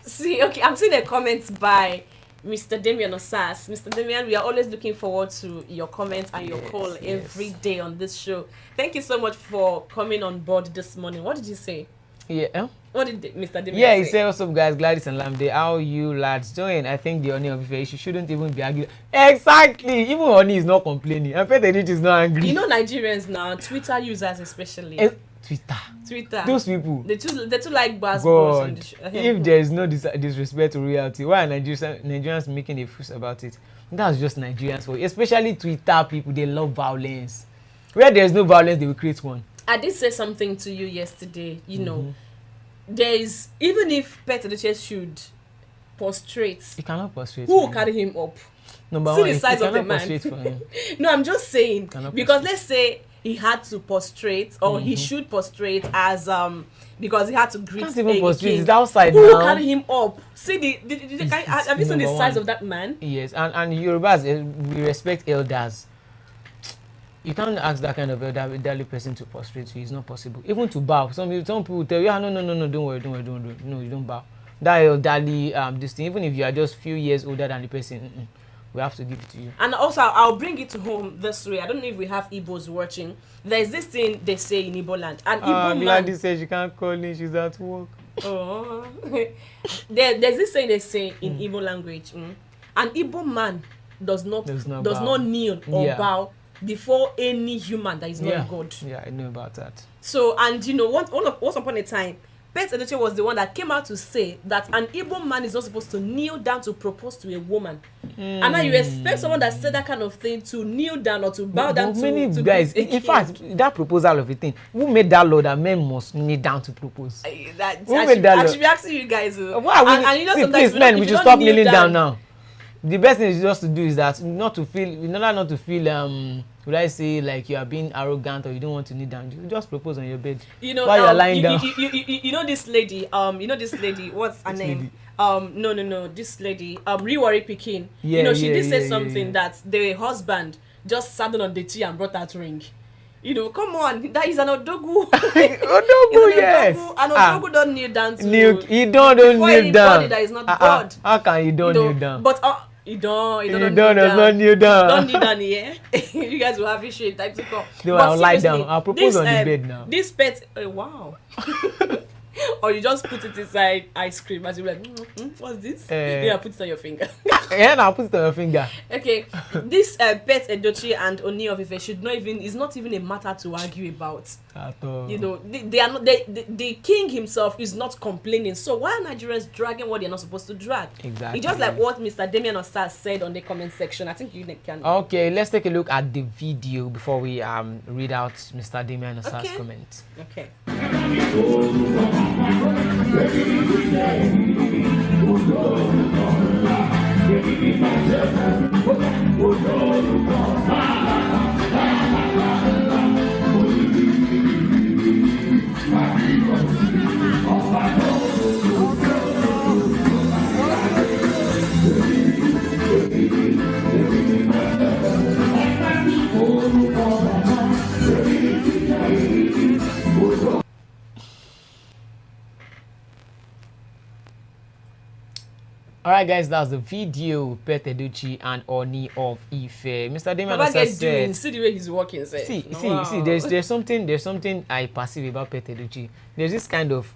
See, okay, I'm seeing a comment by Mr. Damian Osas. Mr. Damian, we are always looking forward to your comments and your call every day on this show. Thank you so much for coming on board this morning. What did you say? Yeah. What did Mr. Damian say? Yeah, he said, what's up, guys? Gladys and Lamde. How you lads doing? I think the Ooni of Ife issue shouldn't even be argued. Exactly. Even Ooni is not complaining. I bet Edochie is not angry. You know Nigerians now, Twitter users especially. Twitter. Those people. They too like bars. God, if there is no disrespect to reality, why are Nigerians making a fuss about it? That's just Nigerians for you. Especially Twitter people, they love violence. Where there is no violence, they will create one. I did say something to you yesterday. You know, there is, even if Pete Edochie should prostrate, he cannot prostrate. Who will carry him up? Number See one, the size of the man. For him. No, I'm just saying, because let's say he had to prostrate, or he should prostrate as because he had to greet Can't even a prostrate. king. It's outside Who now. carry him up? See have you seen the number size one. of that man? Yes, and Yorubas, we respect elders. You can't ask that kind of elderly person to prostrate you. It's not possible. Even to bow. Some people tell you, no, don't worry. No, you don't bow. That elderly this thing, even if you are just few years older than the person, we have to give it to you. And also, I'll bring it to home this way. I don't know if we have Igbos watching. There's this thing they say in Igbo land. An Igbo man... Lady says she can't call in. She's at work. Oh. There's this thing they say in Igbo language. An Igbo man does not kneel or bow before any human that is not God. Yeah, I know about that. So, and you know, once upon a time, Pete Edochie was the one that came out to say that an Igbo man is not supposed to kneel down to propose to a woman. And now you expect someone that said that kind of thing to kneel down or to bow down to many guys, in fact, that proposal of a thing, who made that law that men must kneel down to propose? Who made that law? I should be asking you guys. Why are we, and you know, please, men, we should stop kneeling down now. The best thing is just to do is that not to feel would I say like you are being arrogant or you don't want to kneel down. You just propose on your bed. You know, while you are lying down. You know this lady. What's her name? No. This lady. Riwari Pikin. Yeah, you know, she did say something that the husband just sat on the tea and brought that ring. You know, come on, that is an odogu. Odogu, yes. An odogu don't kneel down to. He don't kneel down. That is not God. How can you don't kneel down? But you don't kneel down. Don't kneel down here. You guys will have issue in time to come. No, I'll lie down. I'll propose on the bed now. This pet, wow. Or you just put it inside ice cream as you're like, what's this? Yeah, put it on your finger. Yeah, I'll put it on your finger. Okay, this Pete Edochie and Ooni of Ife is not even a matter to argue about. At all. You know, they are not. The king himself is not complaining. So why are Nigerians dragging what they're not supposed to drag? Exactly. It's just like what Mr. Damian Osas said on the comment section. I think you can. Okay, let's take a look at the video before we read out Mr. Damian Osas' comment. Okay. Alright guys, that's the video. Pete Edochie and Ooni of Ife. Mr. Damian Osas said, see the way he's walking. See, there's something I perceive about Pete Edochie. There's this kind of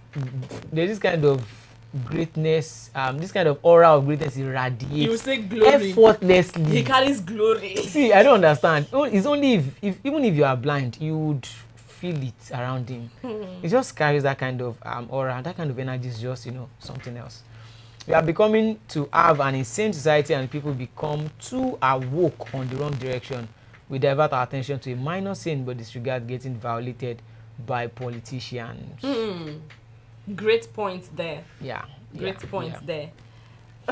greatness, this kind of aura of greatness he radiates. You say glory effortlessly. He carries glory. See, I don't understand. It's only if even if you are blind, you would feel it around him. He just carries that kind of aura, that kind of energy is just, you know, something else. We are becoming to have an insane society, and people become too awoke on the wrong direction. We divert our attention to a minor sin but disregard getting violated by politicians. Great point there. Yeah. Great point there.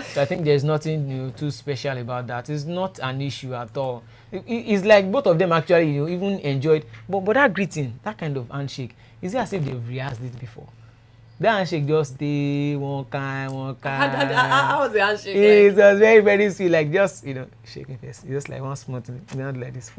So I think there's nothing too special about that. It's not an issue at all. It's like both of them actually even enjoyed. But that greeting, that kind of handshake, is it as if they've rehearsed it before? That handshake just stay one kind. How was the handshake? It was very, very sweet, like just shaking face. It's just like one small thing, not like this.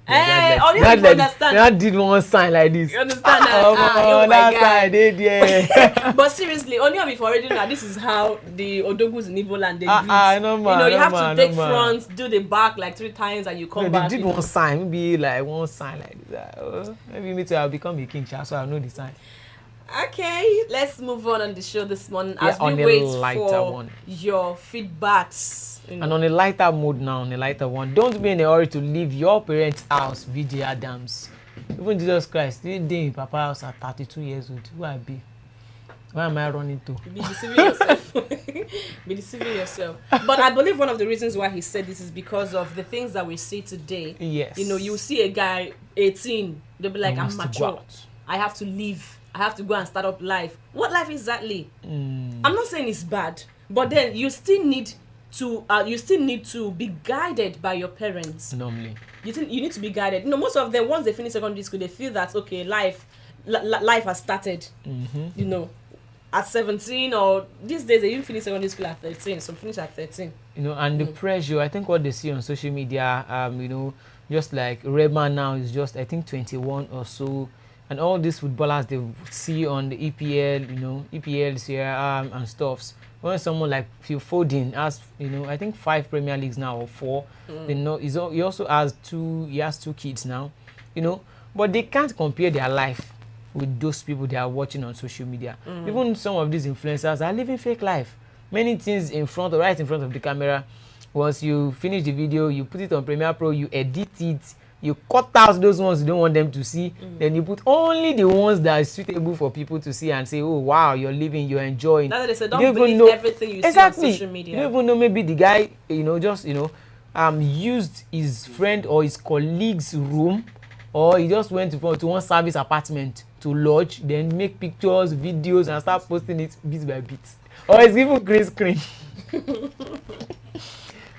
Hey, only you understand. Not did one sign like this. You understand that? Oh that side, yeah. But seriously, only if already know this is how the Odogus in Igbo land they greet. You have to take front, do the back like 3 times, and you come back. They did one sign, maybe like one sign like this. Maybe me too. I'll become a king, so I'll know the sign. Okay, let's move on the show this morning as we wait for your feedbacks. And on a lighter mood now, on a lighter one, don't be in a hurry to leave your parents' house, VJ Adams. Even Jesus Christ, this day in Papa's house at 32 years old. Who I be? Where am I running to? Be deceiving yourself. Be deceiving yourself. But I believe one of the reasons why he said this is because of the things that we see today. Yes. You know, you see a guy 18, they'll be like, I'm mature. I have to leave. I have to go and start up life. What life exactly? I'm not saying it's bad, but then you still need to be guided by your parents. Normally. you think you need to be guided. Most of them, once they finish secondary school, they feel that okay, life has started. At 17, or these days they even finish secondary school at 13. Some finish at 13. And the pressure. I think what they see on social media, just like Redman now is just I think 21 or so, and all these footballers they see on the EPL, EPL, Serie A, and stuffs. When someone like Phil Foden has, I think 5 Premier Leagues now or 4, they know he also has 2 kids now, but they can't compare their life with those people they are watching on social media. Even some of these influencers are living fake life. Many things right in front of the camera. Once you finish the video, you put it on Premiere Pro, you edit it, you cut out those ones you don't want them to see, then you put only the ones that are suitable for people to see and say, oh wow, you're living, you're enjoying. That's what they say, don't believe everything you see on social media. You don't even know, maybe the guy, used his friend or his colleague's room, or he just went to one service apartment to lodge, then make pictures, videos, and start posting it bit by bit. Or it's even green screen.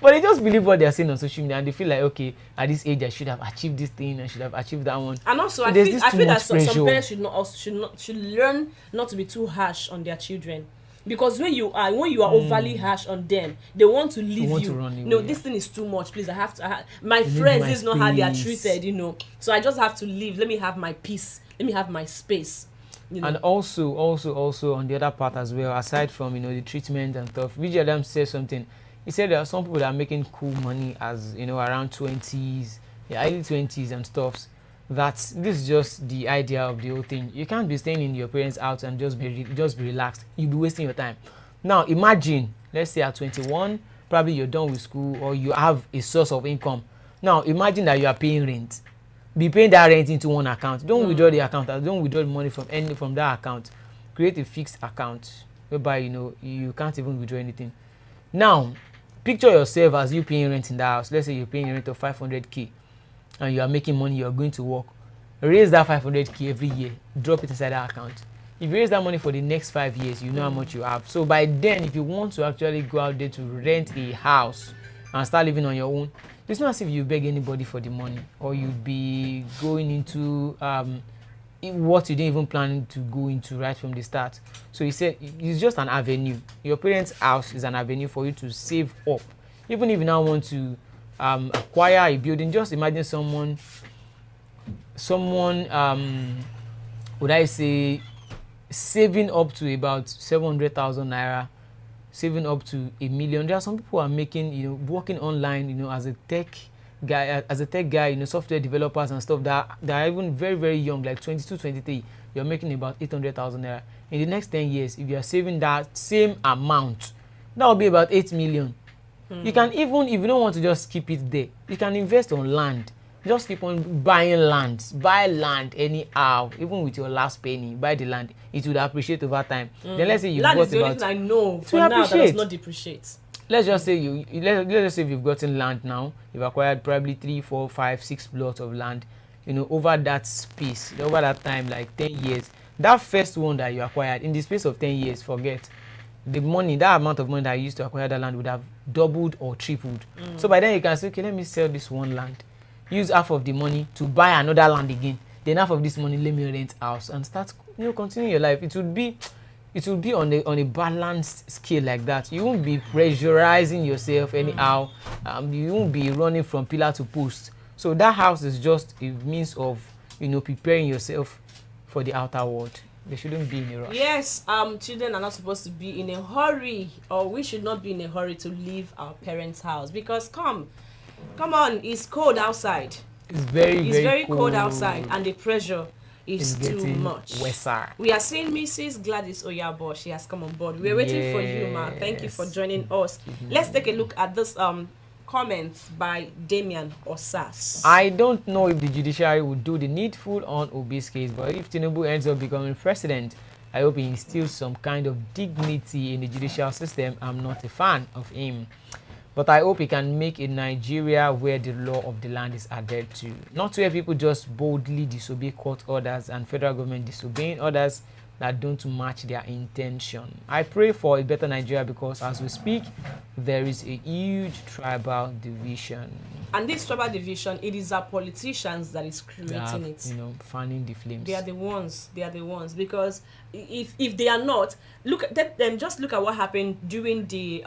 But they just believe what they are saying on social media, and they feel like, okay, at this age I should have achieved this thing, I should have achieved that one. And also, so I feel that some parents should learn not to be too harsh on their children, because when you are overly harsh on them, they want to leave you. This thing is too much. Please, my friends. This is not how they are treated. So I just have to leave. Let me have my peace. Let me have my space. And also on the other part as well, aside from the treatment and stuff, Vijay Adam said something. He said there are some people that are making cool money as around 20s, early 20s and stuff. That this is just the idea of the whole thing. You can't be staying in your parents' house and just be relaxed. You'll be wasting your time. Now imagine, let's say at 21, probably you're done with school or you have a source of income. Now imagine that you are paying rent. Be paying that rent into one account. Don't withdraw the account. Don't withdraw the money from that account. Create a fixed account whereby you can't even withdraw anything. Now picture yourself as you paying rent in that house. Let's say you're paying rent of 500k and you are making money, you're going to work. Raise that 500k every year, drop it inside that account. If you raise that money for the next 5 years, you know how much you have. So by then, if you want to actually go out there to rent a house and start living on your own, it's not as if you beg anybody for the money, or you'd be going into what you didn't even plan to go into right from the start. So he said it's just an avenue. Your parents' house is an avenue for you to save up. Even if you now want to acquire a building, just imagine someone would I say saving up to about 700,000 naira, saving up to 1 million. There are some people who are making, working online, as a tech guy, software developers and stuff that are even very, very young, like 22, 23. You're making about 800,000 naira. In the next 10 years, if you are saving that same amount, that will be about 8 million. You can even, if you don't want to just keep it there, you can invest on land. Just keep on buying land. Buy land anyhow, even with your last penny. Buy the land. It would appreciate over time. Then let's say you've got about... Land is the only thing I know for now that does not depreciate. Let's just say let's say you've gotten land now. You've acquired probably 3, 4, 5, 6 plots of land. Over that space, over that time, like 10 years. That first one that you acquired, in the space of 10 years, forget. The money, that amount of money that you used to acquire that land would have doubled or tripled. So by then you can say, okay, let me sell this one land. Use half of the money to buy another land again. Then half of this money, let me rent house and start, continue your life. It will be on a balanced scale like that. You won't be pressurizing yourself anyhow. You won't be running from pillar to post. So that house is just a means of, preparing yourself for the outer world. They shouldn't be in a rush. Yes, children are not supposed to be in a hurry, or we should not be in a hurry to leave our parents' house, because come on, it's cold outside. It's very cold outside, and the pressure is too much. Weser. We are seeing Mrs. Gladys Oyabo. She has come on board. We're waiting for you, ma. Thank you for joining us. Let's take a look at this comments by Damian Osas. I don't know if the judiciary would do the needful on Obi's case, but if Tinubu ends up becoming president, I hope he instills some kind of dignity in the judicial system. I'm not a fan of him. But I hope he can make a Nigeria where the law of the land is adhered to. Not where people just boldly disobey court orders and federal government disobeying orders that don't match their intention. I pray for a better Nigeria because as we speak, there is a huge tribal division. And this tribal division, it is our politicians that is creating it. You know, fanning the flames. They are the ones. They are the ones. Because if they are not, look at them. Just look at what happened during the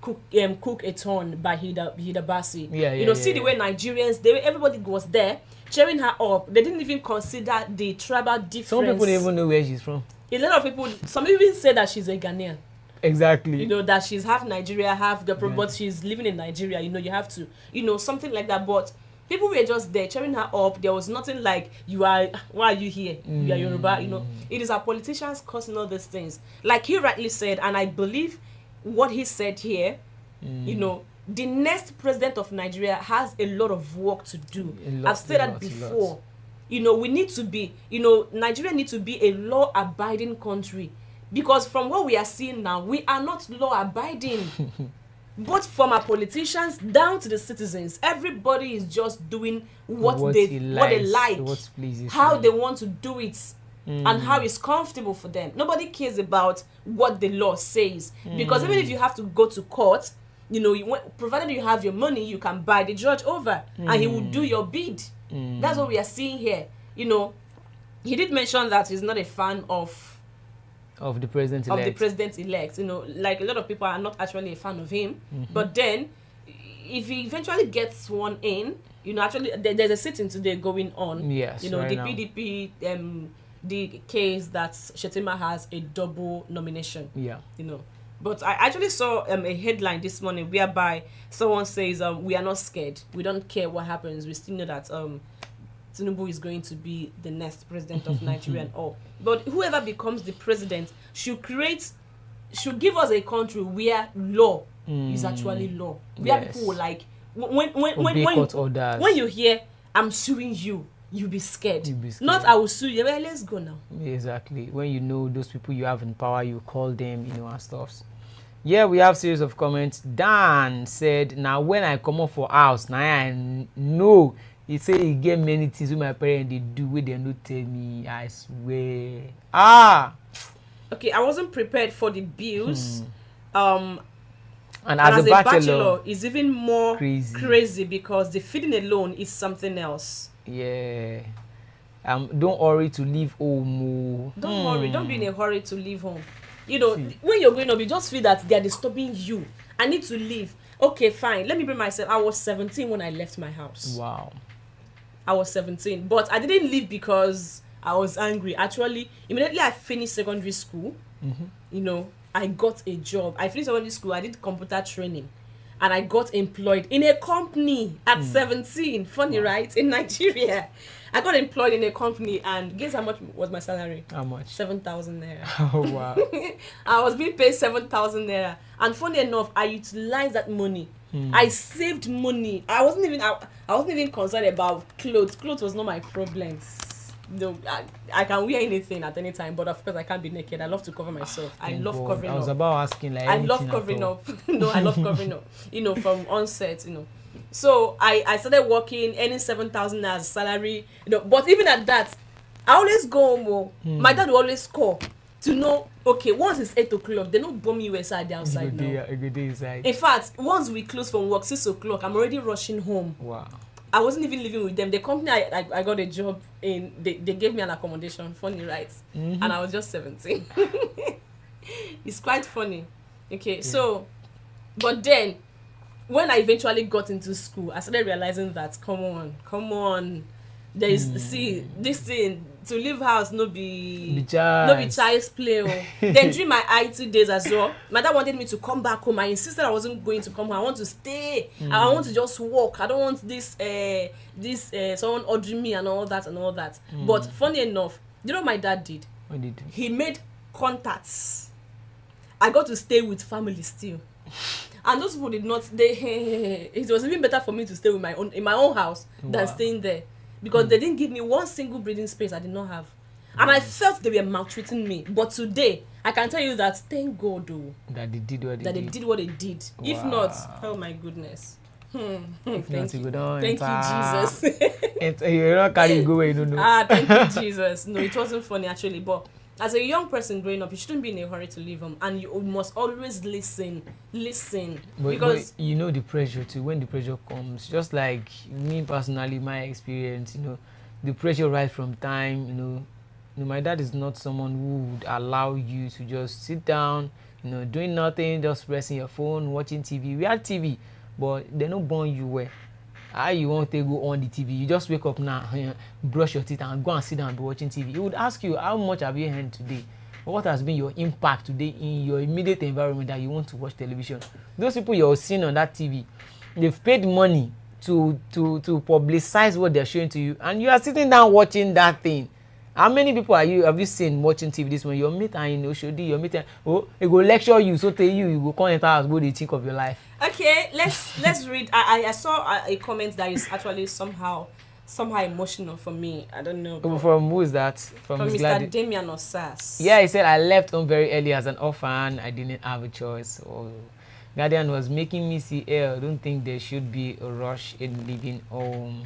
cook-a-thon by Hida Basi. See the way Nigerians, everybody was there cheering her up. They didn't even consider the tribal difference. Some people don't even know where she's from. A lot of people, some even say that she's a Ghanaian. Exactly. You know, that she's half Nigeria, half the but she's living in Nigeria. You know, you have to, something like that. But people were just there cheering her up. There was nothing like, why are you here? You are Yoruba. It is our politicians causing all these things. Like he rightly said, and I believe what he said here, the next president of Nigeria has a lot of work to do. I've said that before. We need to be, Nigeria needs to be a law-abiding country. Because from what we are seeing now, we are not law-abiding. Both from our politicians down to the citizens. Everybody is just doing what they like, how they want to do it, and how it's comfortable for them. Nobody cares about what the law says. Because even if you have to go to court, provided you have your money, you can buy the judge over and he will do your bid. That's what we are seeing here. He did mention that he's not a fan of the president-elect. Like a lot of people are not actually a fan of him. But then, if he eventually gets sworn in, actually there's a sitting today going on. Yes, the PDP, the case that Shetima has a double nomination. Yeah. But I actually saw a headline this morning whereby someone says, we are not scared. We don't care what happens. We still know that Tinubu is going to be the next president of Nigeria and all. But whoever becomes the president should give us a country where law is actually law. Where people will when you hear, I'm suing you, you'll be scared. Not I will sue you. Well, let's go now. Exactly. When those people you have in power, you call them, and stuff. Yeah, we have series of comments. Dan said, now when I come up for house, now I know. He say he get many things with my parents they do where they don't tell me. I swear. Okay, I wasn't prepared for the bills. And as a bachelor, is even more crazy because the feeding alone is something else. Yeah. Don't hurry to leave home. Don't worry. Don't be in a hurry to leave home. When you're growing up, you just feel that they're disturbing you. I need to leave. Okay, fine. Let me bring myself. I was 17 when I left my house. Wow. I was 17. But I didn't leave because I was angry. Actually, immediately I finished secondary school, I got a job. I finished secondary school. I did computer training. And I got employed in a company at 17. Funny, right? In Nigeria. I got employed in a company, and guess how much was my salary? How much? 7,000 naira. Oh, wow. I was being paid 7,000 naira. And funny enough, I utilized that money. I saved money. I wasn't even concerned about clothes. Clothes was not my problem. I can wear anything at any time, but of course I can't be naked. I love to cover myself. I love covering up. I was about asking I love covering up. No, I love covering up. From onset, So I started working, earning 7,000 as salary. But even at that, I always go home. My dad will always call to know, okay, once it's 8 o'clock, they don't bomb you inside the outside now. A good day inside. In fact, once we close from work, 6 o'clock, I'm already rushing home. Wow. I wasn't even living with them. The company I got a job in, they gave me an accommodation. Funny, right? And I was just 17. It's quite funny. Okay, so, but then, when I eventually got into school, I started realizing that, come on. There is, see, this thing, to leave house, no be child's play. Then during my IT days as well, my dad wanted me to come back home. I insisted I wasn't going to come home. I want to stay. I want to just walk. I don't want this someone ordering me and all that. But funny enough, my dad did? What did he made contacts. I got to stay with family still. And those people did not stay. It was even better for me to stay in my own house than staying there. Because they didn't give me one single breathing space I did not have. And I felt they were maltreating me. But today, I can tell you that thank God, though, that they did what they that did. they did what they did. Wow. If not, oh my goodness. If not, you go down. Thank you, Jesus. You're not carrying go where you don't know. Thank you, Jesus. No, it wasn't funny actually, but as a young person growing up, you shouldn't be in a hurry to leave home, and you must always listen, because but you know the pressure too. When the pressure comes, just like me personally, my experience, the pressure right from time, my dad is not someone who would allow you to just sit down, doing nothing, just pressing your phone, watching TV. We had TV, but they don't born you well. How you want to go on the TV? You just wake up now, brush your teeth, and go and sit down and be watching TV. He would ask you, how much have you earned today? What has been your impact today in your immediate environment that you want to watch television? Those people you're seeing on that TV, they've paid money to publicize what they're showing to you, and you are sitting down watching that thing. How many people have you seen watching TV this morning? Your mate and Oshodi, your mate, he go lecture you, so tell you go come enter house, what do you think of your life? Okay, let's read. I saw a comment that is actually somehow emotional for me. I don't know. From who is that? From Mr. Damian Osas. Yeah, he said, I left home very early as an orphan. I didn't have a choice. Guardian was making me see I don't think there should be a rush in leaving home.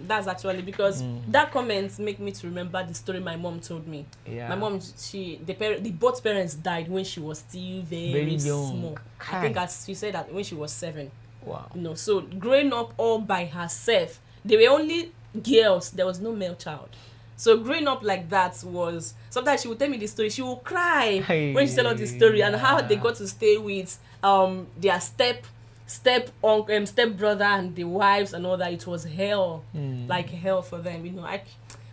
That's actually because that comment make me to remember the story my mom told me. Yeah. My mom, the both parents died when she was still very young. Small. I think as she said that when she was 7. Wow. So growing up all by herself, they were only girls. There was no male child. So growing up like that was, sometimes she would tell me the story. She would cry when she tell us the story and how they got to stay with their step brother and the wives and all that. It was hell, like hell for them.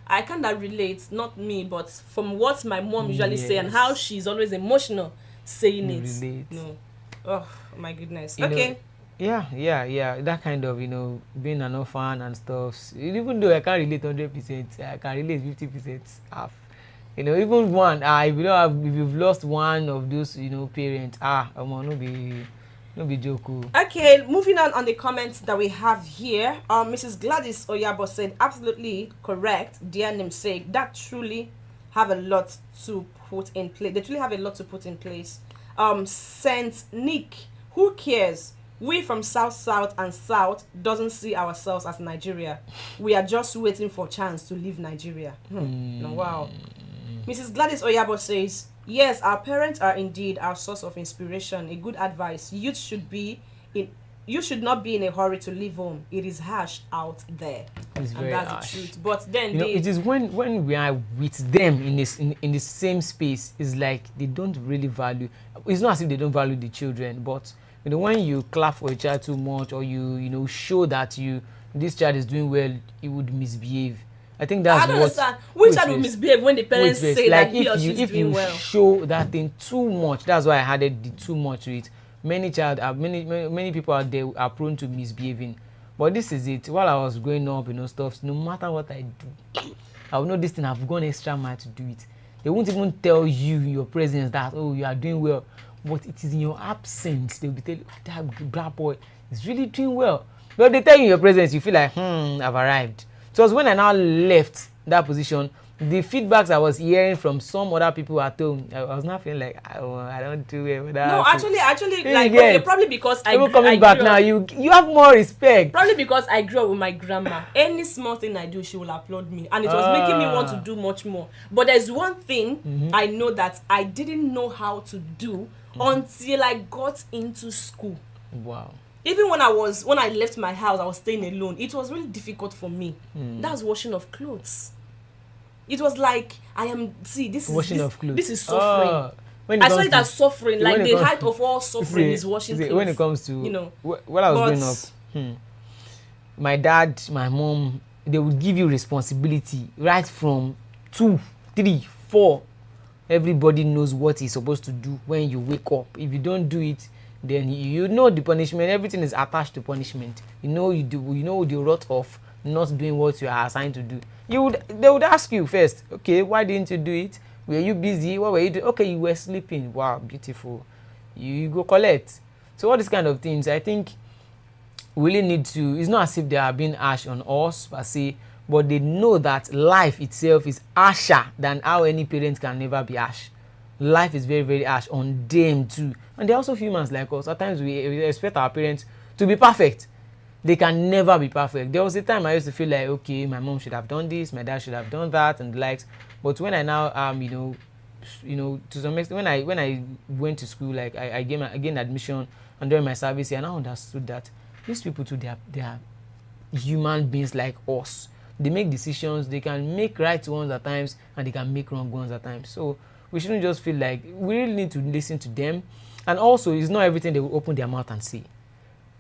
I kind of relate, not me, but from what my mom usually say and how she's always emotional saying it. Relate. No, oh my goodness. Okay. Yeah. That kind of, being an orphan and stuff. Even though I can't relate 100%, I can relate 50% half. Even one, if you've lost one of those, parents, no be joke. Okay, moving on the comments that we have here. Mrs. Gladys Oyabo said, absolutely correct, dear namesake. That truly have a lot to put in place. They truly have a lot to put in place. Saint Nick, who cares? We from South and South doesn't see ourselves as Nigeria. We are just waiting for a chance to leave Nigeria. No, wow. Mrs. Gladys Oyabo says, yes, our parents are indeed our source of inspiration. A good advice. You should not be in a hurry to leave home. It is harsh out there. It's very that's harsh. The truth. But then it is when we are with them in the same space, it's like they don't really value. It's not as if they don't value the children, but when you clap for a child too much, or you show that this child is doing well, he would misbehave. I think that's what. I don't understand. Which child will misbehave when the parents say that he or she's doing well? If you show that thing too much, that's why I added the too much to it. Many people out there are prone to misbehaving, but this is it. While I was growing up, stuff. No matter what I do, I will know this thing. I've gone extra mile to do it. They won't even tell you in your presence that you are doing well. But it is in your absence they will be telling that black boy is really doing well. But they tell you in your presence, you feel like I've arrived. So it was when I now left that position, the feedbacks I was hearing from some other people at home, I was not feeling like I don't do it with that. No, actually, like okay, probably because I grew back now, you have more respect. Probably because I grew up with my grandma. Any small thing I do, she will applaud me, and it was making me want to do much more. But there's one thing I know that I didn't know how to do until I got into school. Wow. Even when I left my house, I was staying alone. It was really difficult for me. That's washing of clothes. It was like this is suffering. I saw it as suffering, like the height of all suffering is washing clothes. When it comes to when I was growing up, my dad, my mom, they would give you responsibility right from 2, 3, 4. Everybody knows what he's supposed to do when you wake up. If you don't do it, then the punishment. Everything is attached to punishment. You know the rot of not doing what you are assigned to do. They would ask you first, okay, why didn't you do it? Were you busy? What were you doing? Okay, you were sleeping. Wow, beautiful. You go collect. So all these kind of things, I think we really need to. It's not as if they are being harsh on us per se, but they know that life itself is harsher than how any parent can never be harsh. Life is very, very harsh on them too, and they're also humans like us. At times we expect our parents to be perfect. They can never be perfect. There was a time I used to feel like, okay, my mom should have done this, my dad should have done that, and the likes. But when I now to some extent, when I went to school, like I gained admission, and during my service here, I now understood that these people too, they are human beings like us. They make decisions. They can make right ones at times, and they can make wrong ones at times. So we shouldn't just feel like we really need to listen to them. And also, it's not everything they will open their mouth and say.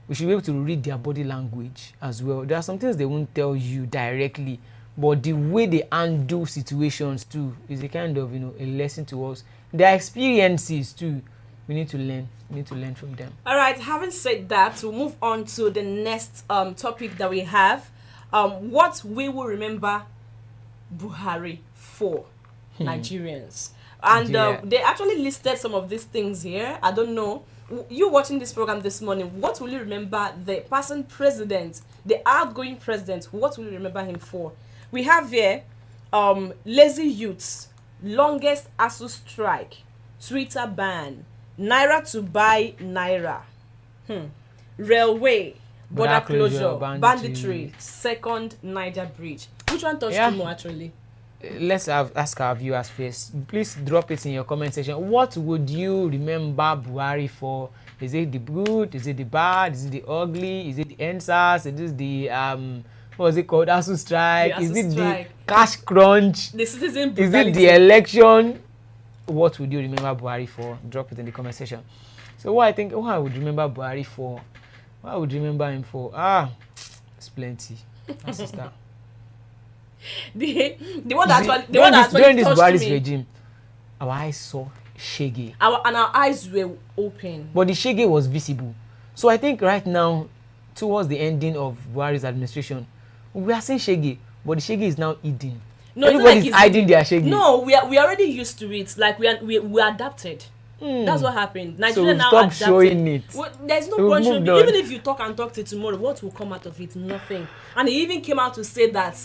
We should be able to read their body language as well. There are some things they won't tell you directly, but the way they handle situations too is a kind of a lesson to us. Their experiences too, we need to learn. We need to learn from them. All right. Having said that, we'll move on to the next topic that we have. What we will remember Buhari for Nigerians. And they actually listed some of these things here. I don't know. You watching this program this morning, what will you remember the person president, the outgoing president, what will you remember him for? We have here lazy youths, longest ASU strike, Twitter ban, Naira to buy Naira, railway, border closure, banditry, second Niger bridge. Which one touched you more actually? Let's ask our viewers first. Please drop it in your comment section. What would you remember Buhari for? Is it the good? Is it the bad? Is it the ugly? Is it the NSAS? Is it the what was it called? ASU strike? Is it the cash crunch? The citizen brutality? Is it the election? What would you remember Buhari for? Drop it in the comment section. So what I would remember Buhari for? What I would remember him for? It's plenty. My sister. The one that actually during this touched Buhari's me. regime, our eyes saw shege. Our eyes were open. But the shege was visible. So I think right now, towards the ending of Buhari's administration, we are seeing shege, but the shege is now hidden. No, everybody's hiding their shege. No, we are already used to it. Like we adapted. That's what happened. Nigeria now stop adapted. Showing it. Well, there's no point showing. Even if you talk till tomorrow, what will come out of it? Nothing. And he even came out to say that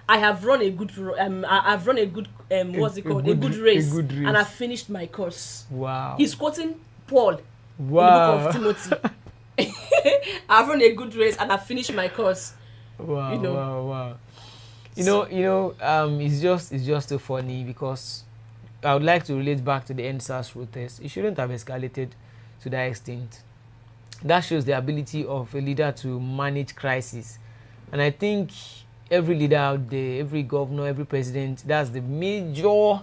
I have run a good I've run a good what's it called? A good race. And I finished my course. Wow. He's quoting Paul. Wow. In the book of Timothy. I've run a good race and I finished my course. Wow. Wow. It's just so funny because I would like to relate back to the NSAS protest. It shouldn't have escalated to that extent. That shows the ability of a leader to manage crisis. And I think every leader out there, every governor, every president, that's the major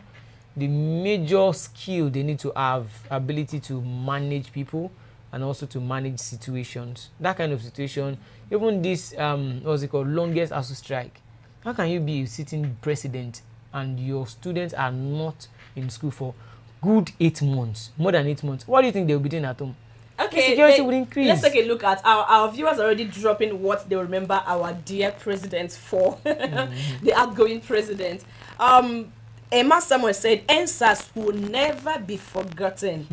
skill they need to have, ability to manage people and also to manage situations. That kind of situation, even this longest ASU strike. How can you be a sitting president and your students are not in school for good 8 months, more than 8 months? What do you think they'll be doing at home? Okay, security would increase. Let's take a look at our viewers already dropping what they remember our dear president for. The outgoing president. Emma Samuel said, NSAS will never be forgotten.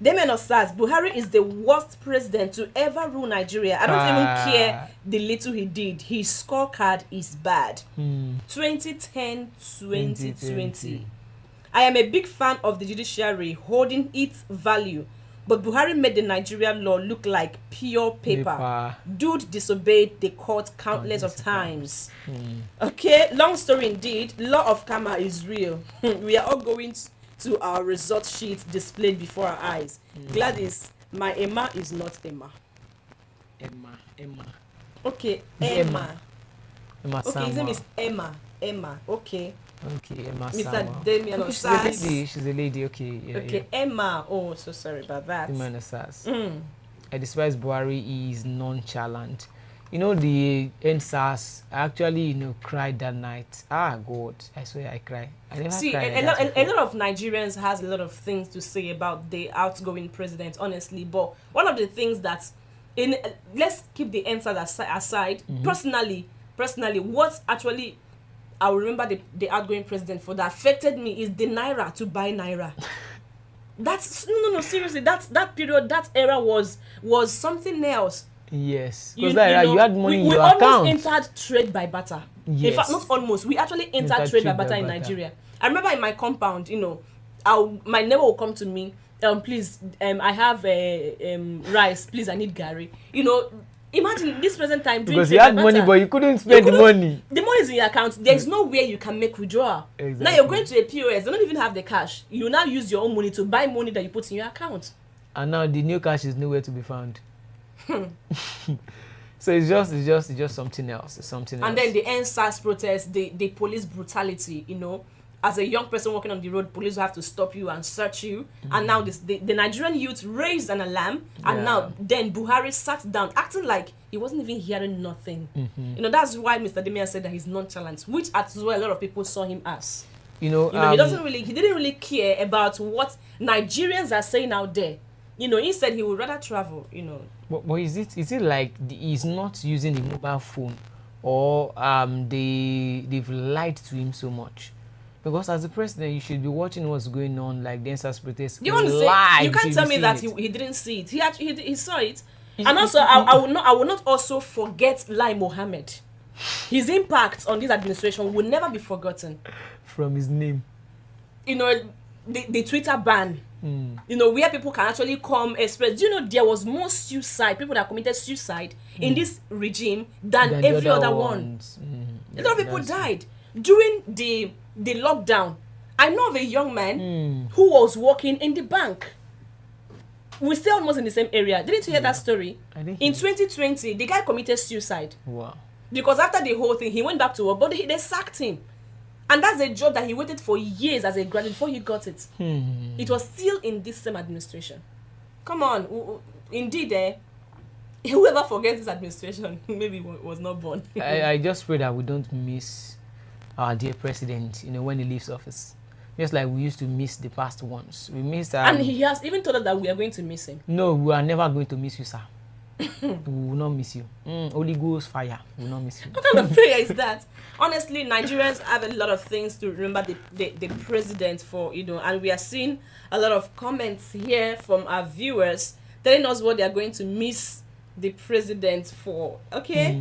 Damian Osas, Buhari is the worst president to ever rule Nigeria. I don't even care the little he did. His scorecard is bad. 2010-2020. I am a big fan of the judiciary holding its value. But Buhari made the Nigerian law look like pure paper. Dude disobeyed the court countless of times. Okay, long story indeed. Law of karma is real. We are all going to our result sheets displayed before our eyes. Gladys, my Emma is not Emma. Emma. Okay, Emma. Okay, his name is Emma. Okay. Okay, Emma. Mr. Damian She's a lady. Okay. Yeah, okay, yeah. Emma. Oh, so sorry about that. Damian Osas. I despise Buhari. He is nonchalant. The NSAS actually, cried that night. God, I swear I cry. I never cried. A lot of Nigerians has a lot of things to say about the outgoing president, honestly. But one of the things that, let's keep the NSAS aside. Personally, what actually I will remember the outgoing president for that affected me is the Naira to buy Naira. That's no seriously. That period, that era was something else. Yes, because you had money in your account. We almost entered trade by barter. In fact, Yes. not almost. We actually intertrade by barter in Nigeria. I remember in my compound, you know, my neighbor will come to me, please, I have rice, please, I need Gary. You know, imagine this present time doing because you had money, but you couldn't spend the money. The money is in your account. There's no way you can make withdrawal. Exactly. Now you're going to a POS. They don't even have the cash. You now use your own money to buy money that you put in your account. And now the new cash is nowhere to be found. So it's just something else. It's something else. And then the NSAS protest, the police brutality, you know. As a young person walking on the road, police will have to stop you and search you. And now the Nigerian youth raised an alarm. And now then Buhari sat down, acting like he wasn't even hearing nothing. You know, that's why Mr. Demian said that he's nonchalant, which as well a lot of people saw him as. You know, he didn't really care about what Nigerians are saying out there. You know, instead he would rather travel, you know. But is it like he's not using the mobile phone, or they've lied to him so much? Because as the president, you should be watching what's going on, like the NSAS protest. You can't tell me that he didn't see it. He saw it. And also, I will not also forget Lai Mohammed. His impact on this administration will never be forgotten. From his name. You know, the Twitter ban. You know, where people can actually come express. Do you know there was more suicide, people that committed suicide in this regime than every other one. A lot of people died during the lockdown. I know of a young man who was working in the bank. We stay almost in the same area. Didn't you hear that story? In 2020, the guy committed suicide. Wow. Because after the whole thing, he went back to work, but they sacked him. And that's a job that he waited for years as a graduate before he got it. It was still in this same administration. Come on. Indeed, whoever forgets this administration maybe was not born. I just pray that we don't miss our dear president, you know, when he leaves office. Just like we used to miss the past ones. We missed and he has even told us that we are going to miss him. No, we are never going to miss you, sir. We will not miss you. Holy Ghost fire. We will not miss you. What kind of prayer is that? Honestly, Nigerians have a lot of things to remember the president for, you know, and we are seeing a lot of comments here from our viewers telling us what they are going to miss the president for. Okay?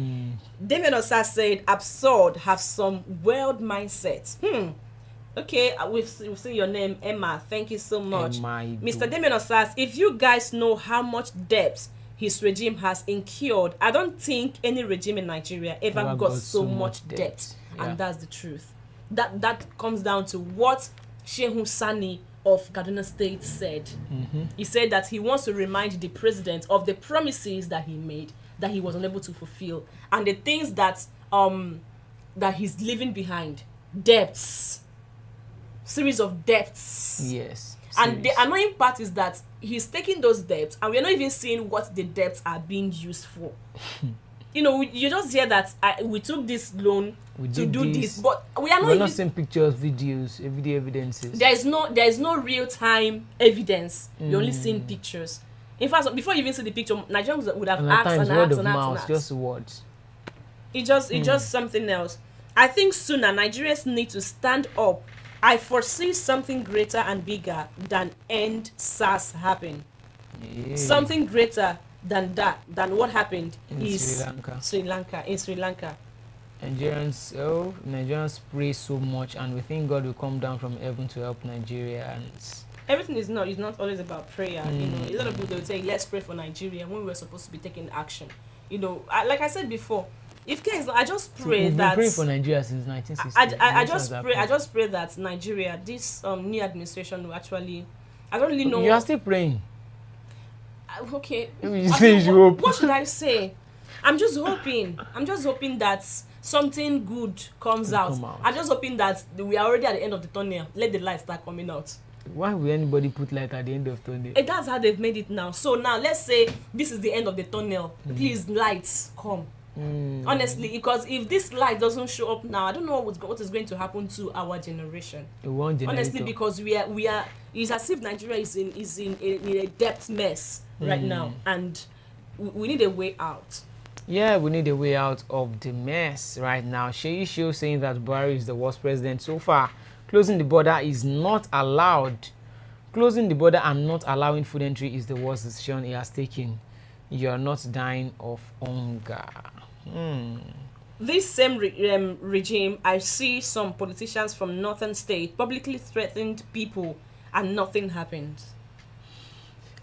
Damien Osa said, absurd, have some world mindset. Okay, we've seen your name, Emma. Thank you so much. Mr. Damien Osas, if you guys know how much debt his regime has incurred, I don't think any regime in Nigeria ever got so much debt. And that's the truth. That comes down to what Shehu Sani of Kaduna State said. He said that he wants to remind the president of the promises that he made that he was unable to fulfill, and the things that he's leaving behind. Debts. Series of debts. Yes. And the annoying part is that he's taking those debts and we're not even seeing what the debts are being used for. You know, you just hear that we took this loan to do this, but we're not seeing pictures, videos, video evidences. There is no real-time evidence. You're only seeing pictures. In fact, before you even see the picture, Nigerians would have asked and asked and asked. Just words. It's just something else. I think sooner Nigerians need to stand up. I foresee something greater and bigger than end SARS happen. Something greater than what happened in Sri Lanka. Nigerians pray so much, and we think God will come down from heaven to help Nigerians. Everything is not always about prayer. You know, a lot of people, they will say, let's pray for Nigeria when we're supposed to be taking action. You know, like I said before, if case, I just pray we've that. been praying for Nigeria since 1960. I just pray that Nigeria, this new administration will actually. I don't really know. You are still praying. Okay. What should I say? I'm just hoping that something good comes out. I'm just hoping that we are already at the end of the tunnel. Let the light start coming out. Why will anybody put light at the end of the tunnel? That's how they've made it now. So now let's say this is the end of the tunnel. Please, lights come. Honestly, because if this light doesn't show up now, I don't know what is going to happen to our generation. Honestly, because we are it's as if Nigeria is in a debt mess right now, and we need a way out. Yeah, we need a way out of the mess right now. Sheyi Show saying that Buhari is the worst president so far. Closing the border is not allowed. Closing the border and not allowing food entry is the worst decision he has taken. You are not dying of hunger. this same regime, I see some politicians from northern state publicly threatened people and nothing happened.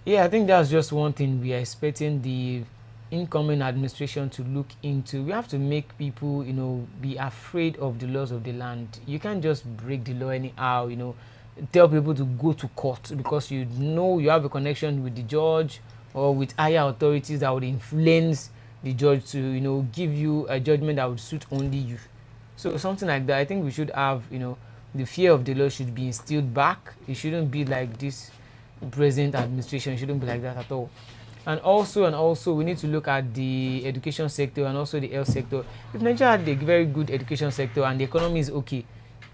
Yeah, I think that's just one thing we are expecting the incoming administration to look into. We have to make people, be afraid of the laws of the land. You can't just break the law anyhow, tell people to go to court because you know you have a connection with the judge or with higher authorities that would influence the judge to, give you a judgment that would suit only you. So something like that, I think we should have, the fear of the law should be instilled back. It shouldn't be like this present administration. It shouldn't be like that at all. And also, we need to look at the education sector and also the health sector. If Nigeria had a very good education sector and the economy is okay,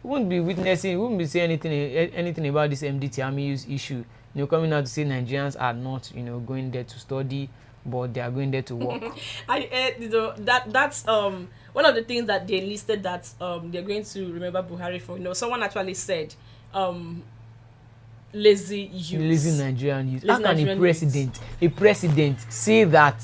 we wouldn't be saying anything about this MDT issue. Coming out to say Nigerians are not, going there to study, but they are going there to work. That's one of the things that they listed that they're going to remember Buhari for. Someone actually said lazy youth. Lazy Nigerian youth. How can a president say that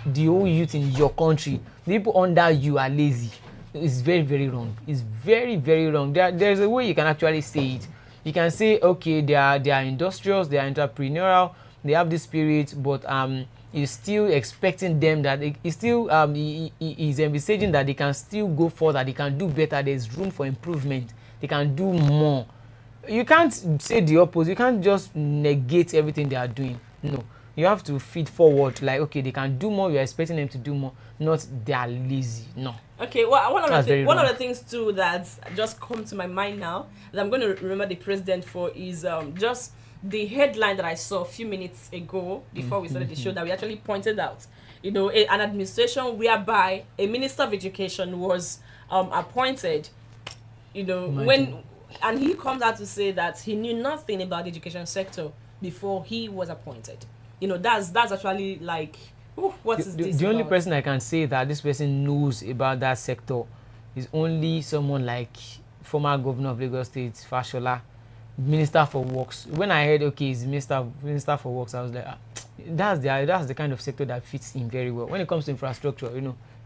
the whole youth in your country, the people under you are lazy? It's very, very wrong. It's very, very wrong. There's a way you can actually say it. You can say, okay, they are industrious, they are entrepreneurial, they have this spirit, but you're still expecting them that he's still he's envisaging that they can still go further, they can do better, there's room for improvement, they can do more. You can't say the opposite. You can't just negate everything they are doing. No, you have to feed forward, like, okay, they can do more, you're expecting them to do more, not they are lazy. No. Okay, well, one of the things too that just come to my mind now that I'm going to remember the president for is just the headline that I saw a few minutes ago before we started the show that we actually pointed out. An administration whereby a minister of education was appointed. And he comes out to say that he knew nothing about the education sector before he was appointed. That's actually like, what is this? The only person I can say that this person knows about that sector is only someone like former governor of Lagos State, Fashola, Minister for Works. When I heard, okay, he's Minister for Works, I was like, that's the kind of sector that fits him very well. When it comes to infrastructure,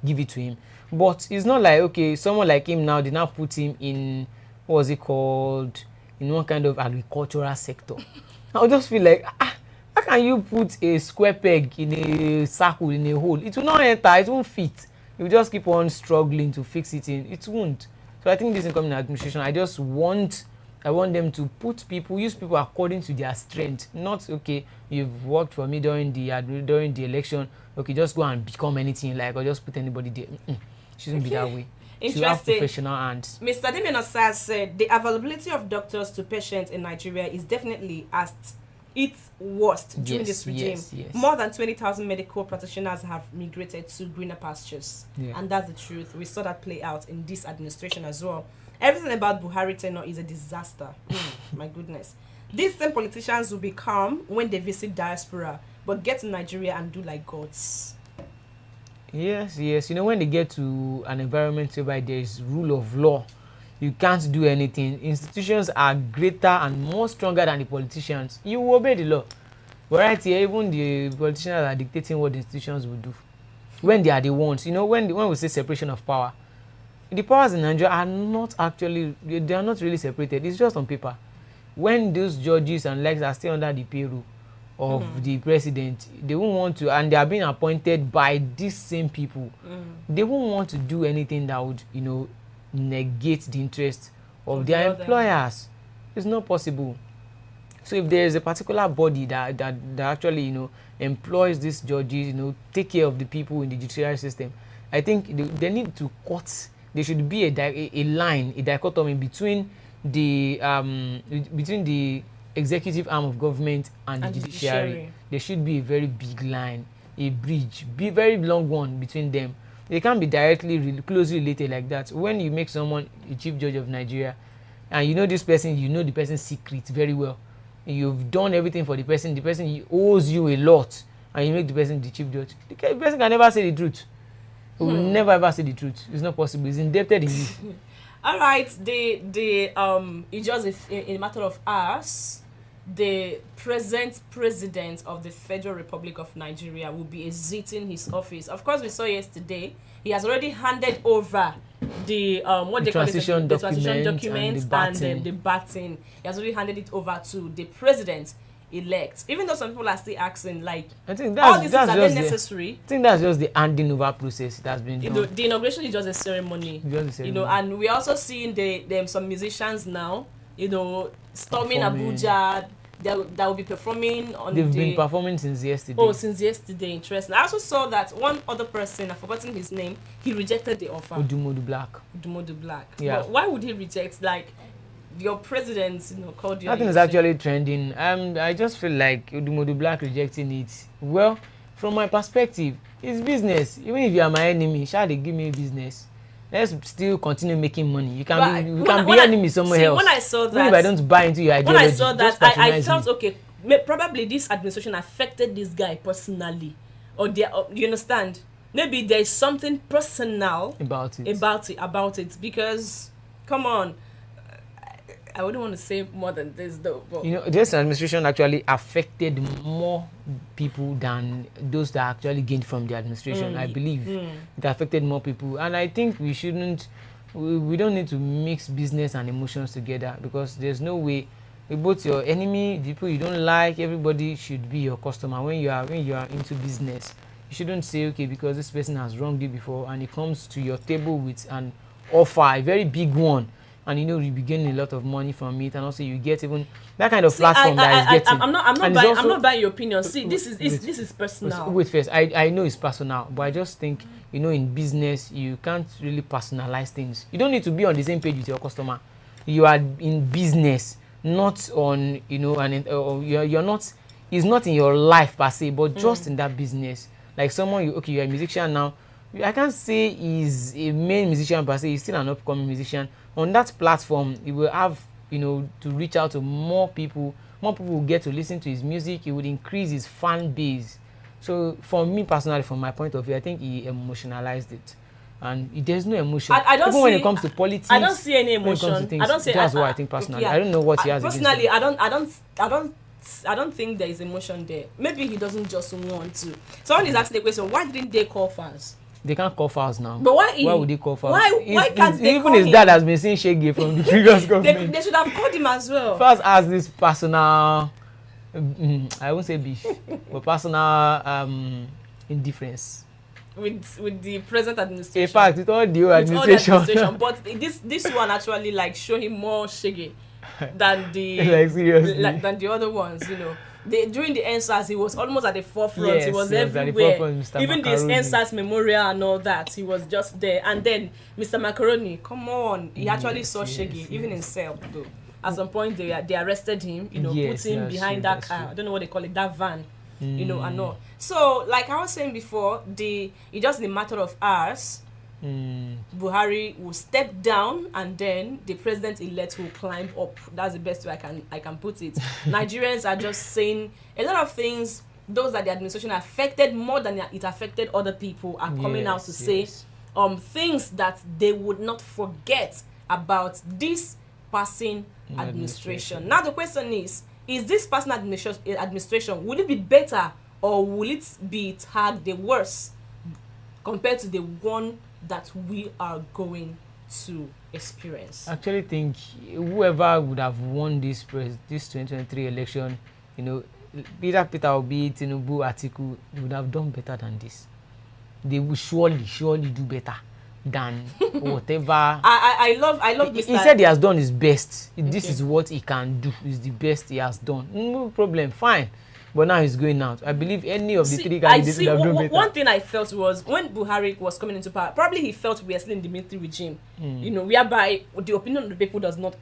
give it to him. But it's not like, okay, someone like him now, they now put him in, what was it called, in one kind of agricultural sector. I just feel like, how can you put a square peg in a circle, in a hole? It will not enter, it won't fit. You just keep on struggling to fix it in, it won't. So I think this incoming administration, I want them to use people according to their strength. Not, okay, you've worked for me during the election, okay, just go and become anything you like, or just put anybody there. Shouldn't be that way. Should have professional hands. Mr. Damian Osas said the availability of doctors to patients in Nigeria is definitely at its worst during this regime. Yes. More than 20,000 medical practitioners have migrated to greener pastures. Yeah. And that's the truth. We saw that play out in this administration as well. Everything about Buhari tenure is a disaster. My goodness. These same politicians will be calm when they visit diaspora, but get to Nigeria and do like gods. Yes. When they get to an environment whereby there is rule of law, you can't do anything. Institutions are greater and more stronger than the politicians. You will obey the law. But right here, even the politicians are dictating what the institutions will do. When they are the ones, when we say separation of power, the powers in Nigeria are not really separated. It's just on paper. When those judges and legs are still under the payroll of the president, they won't want to, and they are being appointed by these same people. They won't want to do anything that would, negate the interest of their employers. It's not possible. So if there is a particular body that actually, employs these judges, take care of the people in the judiciary system, I think they need to cut. There should be a line, a dichotomy between the executive arm of government and the judiciary. There should be a very big line, a bridge, be very long one between them. They can't be directly closely related like that. When you make someone a chief judge of Nigeria, and this person, the person's secret very well, you've done everything for the person owes you a lot, and you make the person the chief judge, the person can never say the truth. He will never ever say the truth. It's not possible. He's indebted in you. All right, it's just in a matter of hours, the present president of the Federal Republic of Nigeria will be exiting his office. Of course, we saw yesterday he has already handed over the what they call it, the transition documents and the baton. He has already handed it over to the president elect. Even though some people are still asking, like, I think all these things are very necessary. I think that's just the handing over process that has been done. The inauguration is just a ceremony. And we're also seeing some musicians now, storming Abuja. That will be performing on They've been performing since yesterday. Oh, since yesterday. Interesting. I also saw that one other person, I've forgotten his name, he rejected the offer. Udumodu Black. Yeah. But why would he reject? Like, your president, called you. Nothing is actually trending. I just feel like Udumodu Black rejecting it. Well, from my perspective, it's business. Even if you are my enemy, shall they give me business? Let's still continue making money. You can be enemy somewhere else. When I saw that, even if I don't buy into your ideology, when I saw that, I felt okay. Probably this administration affected this guy personally, or you understand? Maybe there is something personal about it. Because, come on, I wouldn't want to say more than this though. But this administration actually affected more people than those that actually gained from the administration. I believe it affected more people, and I think we don't need to mix business and emotions together, because there's no way. Both your enemy, the people you don't like, everybody should be your customer. When you are into business, you shouldn't say, okay, because this person has wronged you before and he comes to your table with an offer, a very big one, and you be getting a lot of money from it, and also you get even that kind of platform that is getting. I'm not buying your opinion. See, this is personal. Wait first, I know it's personal, but I just think in business you can't really personalize things. You don't need to be on the same page with your customer. You are in business, not on you're not. It's not in your life per se, but just in that business. Like someone you're a musician now. I can't say he's a main musician per se. He's still an upcoming musician. On that platform, he will have, to reach out to more people. More people will get to listen to his music. It would increase his fan base. So, for me personally, from my point of view, I think he emotionalized it. And there's no emotion. I don't Even when it comes to politics, I don't see any emotion. That's what I think personally. I don't know what he has personally. Against I don't think there is emotion there. Maybe he doesn't just want to. Someone is asking the question: why didn't they call fans? They can't call fouls now. But why would they call fouls? Why can't they even call his him? dad has been saying shaggy from the previous government. They should have called him as well. First, as this personal, I won't say beef, but personal indifference with the present administration. In fact, with all the old administration. But this one actually show him more shaggy than the than the other ones. During the NSAS, he was almost at the forefront. Yes, he was everywhere. Even this NSAS memorial and all that, he was just there. And then Mr. Macaroni, come on, he actually saw shaggy, even himself though. At some point, they arrested him. Put him behind that car. True. I don't know what they call it, that van. And all. So, like I was saying before, it's just a matter of hours. Buhari will step down, and then the president-elect will climb up. That's the best way I can put it. Nigerians are just saying a lot of things. Those that the administration affected more than it affected other people are coming out to say things that they would not forget about this passing administration. Now the question is this passing administration, will it be better or will it be tagged the worse compared to the one that we are going to experience? I actually think whoever would have won this 2023 election, Peter Obi, Tinubu, Atiku, they would have done better than this. They will surely do better than whatever. I love this. He said he has done his best. This is what he can do. It's the best he has done. No problem, fine. But now he's going out. I believe any of the three candidates would have done better. One thing I felt was when Buhari was coming into power, probably he felt we are still in the military regime. Whereby the opinion of the people does not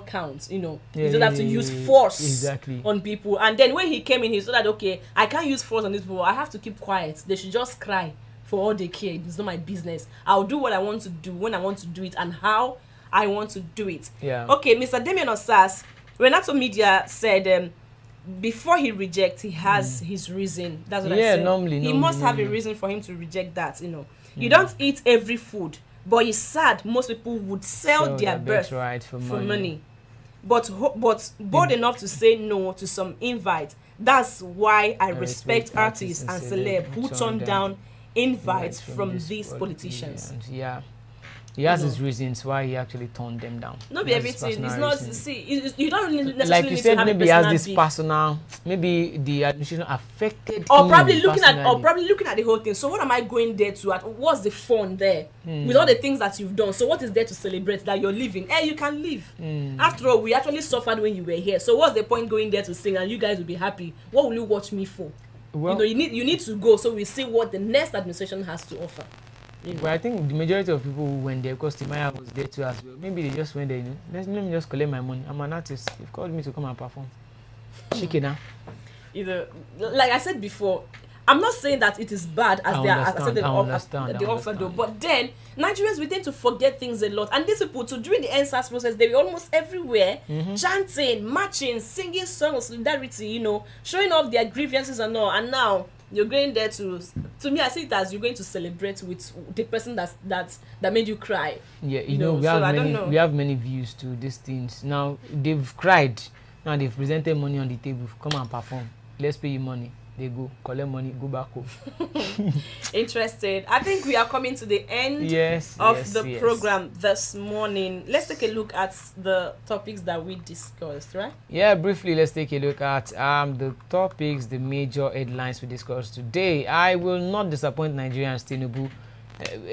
count. You don't have to use force on people. And then when he came in, he said that okay, I can't use force on these people. I have to keep quiet. They should just cry for all they care. It's not my business. I'll do what I want to do when I want to do it and how I want to do it. Yeah. Okay, Mr. Damian Osas, Renato Media said before he rejects, he has his reason. That's what I said. Normally, he must have a reason for him to reject that. You don't eat every food, but it's sad most people would sell their birth right for money. but bold enough to say no to some invite. That's why I respect artists and celeb who turn down invites from these politicians. Yeah. He has his reasons why he actually turned them down. Not be everything. It's not. Reasons. See, you don't necessarily like you need said, to have maybe a he has personal this beef. personal. Maybe the administration affected Or him probably looking personally. at the whole thing. So what am I going there to? What's the fun there with all the things that you've done? So what is there to celebrate that you're living? You can live. After all, we actually suffered when you were here. So what's the point going there to sing and you guys will be happy? What will you watch me for? Well, you need to go so we see what the next administration has to offer. But I think the majority of people who went there, because Timaya was there too as well, maybe they just went there, let me just collect my money. I'm an artist. You've called me to come and perform. Shikina. Either, like I said before, I'm not saying that it is bad as they offer though, but then Nigerians, we tend to forget things a lot, and these people too, during the NSAS process, they were almost everywhere, chanting, marching, singing songs of solidarity, showing off their grievances and all, and now you're going there to me, I see it as you're going to celebrate with the person that made you cry. Yeah, we have many views to these things. Now they've cried, now they've presented money on the table. Come and perform. Let's pay you money. They go collect money, go back home. Interested. I think we are coming to the end of the program this morning. Let's take a look at the topics that we discussed, right? Yeah, briefly, let's take a look at the topics, the major headlines we discussed today. I will not disappoint Nigerians, Tinubu.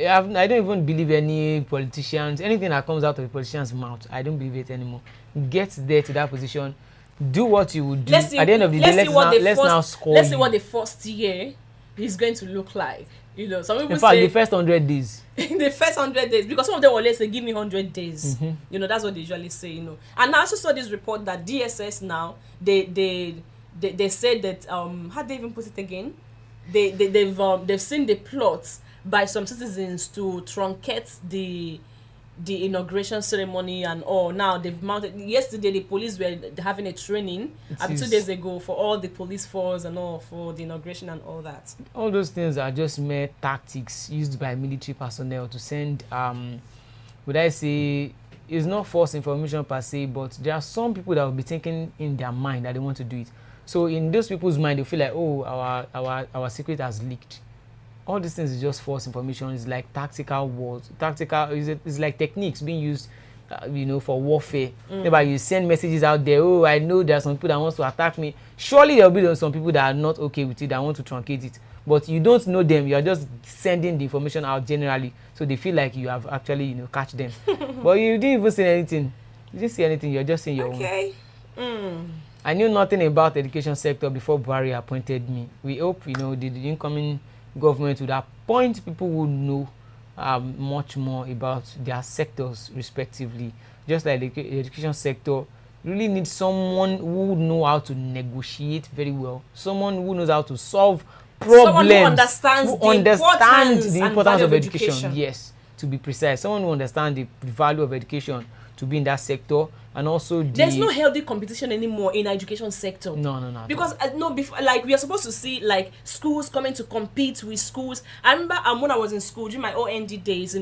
I don't even believe any politicians, anything that comes out of a politician's mouth, I don't believe it anymore. Get there to that position. Do what you would do. At the end of the day, let's now score. Let's see what the first year is going to look like. Some people in fact, the first 100 days. The first 100 days, because some of them will say, "Give me 100 days." That's what they usually say. And I also saw this report that DSS now they said that how they even put it again? They've seen the plots by some citizens to truncate the inauguration ceremony and all. Now they've mounted. Yesterday the police were having a training 2 days ago for all the police force and all for the inauguration and all that. All those things are just mere tactics used by military personnel to send would I say, it's not false information per se, but there are some people that will be thinking in their mind that they want to do it. So in those people's mind, they feel like, oh, our secret has leaked. All these things is just false information. It's like tactical wars. It's like techniques being used, for warfare. Whereby you send messages out there. Oh, I know there are some people that wants to attack me. Surely there will be some people that are not okay with it, that want to truncate it. But you don't know them. You are just sending the information out generally, so they feel like you have actually, catch them. But you didn't even say anything. You didn't say anything. You're just saying your own. I knew nothing about the education sector before Buhari appointed me. We hope, the incoming government would appoint people who know much more about their sectors respectively. Just like the education sector really needs someone who know how to negotiate very well, someone who knows how to solve problems, someone who understands the importance of education. Yes, to be precise, someone who understands the value of education to be in that sector. And also there's no healthy competition anymore in the education sector. No. Because before, like, we are supposed to see like schools coming to compete with schools. I remember when I was in school during my OND days,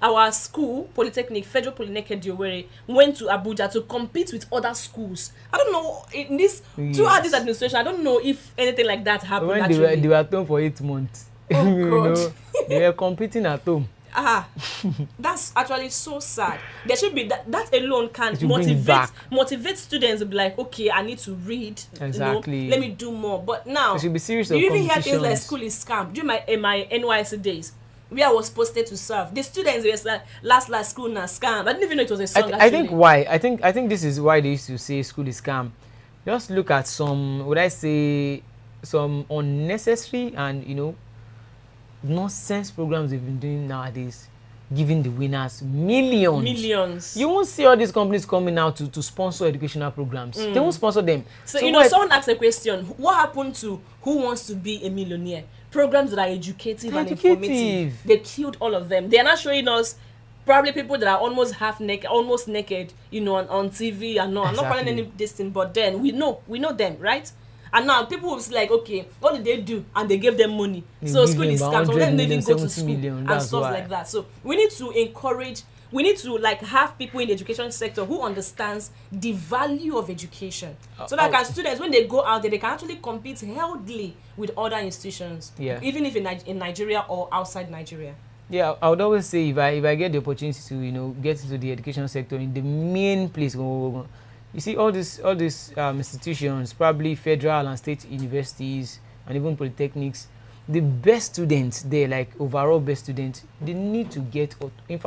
our school, Polytechnic, Federal Polytechnic Diowere, went to Abuja to compete with other schools. I don't know in this throughout this administration. I don't know if anything like that happened. When they were at home for 8 months, God. They were competing at home. That's actually so sad. There should be that alone can motivate students to be like, okay, I need to read. Exactly. Let me do more. But now, there should be serious. You even hear things like school is scam. During my NYSC days, where I was posted to serve, the students were like, last school na scam. I didn't even know it was a song. I think why. I think this is why they used to say school is scam. Just look at some, would I say, some unnecessary and nonsense programs they've been doing nowadays, giving the winners millions. You won't see all these companies coming out to sponsor educational programs. They won't sponsor them. So someone asked a question: what happened to Who Wants to Be a Millionaire? Programs that are educative and informative. They killed all of them. They are not showing us probably people that are almost naked, on TV and no. I'm not calling any this thing, but then we know them, right? And now people will be like, okay, what did they do? And they gave them money. So school is scam. So let them even go to school and stuff like that. So we need to encourage we need to like have people in the education sector who understands the value of education, so that students, when they go out there, they can actually compete healthily with other institutions, even if in Nigeria or outside Nigeria. Yeah, I would always say if I get the opportunity to get into the education sector in the main place, you see all these institutions, probably federal and state universities and even polytechnics, the best students there, like overall best students, they need to get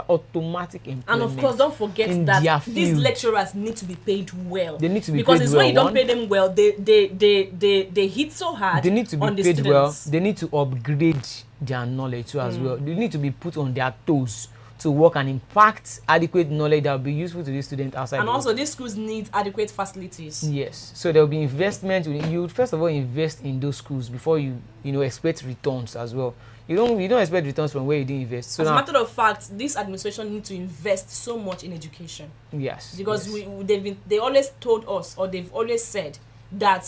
automatic employment. And of course, don't forget that these lecturers need to be paid well. They need to be because paid it's well. When you don't pay them well, they hit so hard. They need to be on paid well. They need to upgrade their knowledge too as well. They need to be put on their toes to work and impact adequate knowledge that will be useful to the student outside. And also, these schools need adequate facilities. Yes, so there will be investment. You would first of all invest in those schools before you expect returns as well. You don't expect returns from where you didn't invest. So as a matter of fact, this administration needs to invest so much in education. Yes, because they always told us, or they've always said that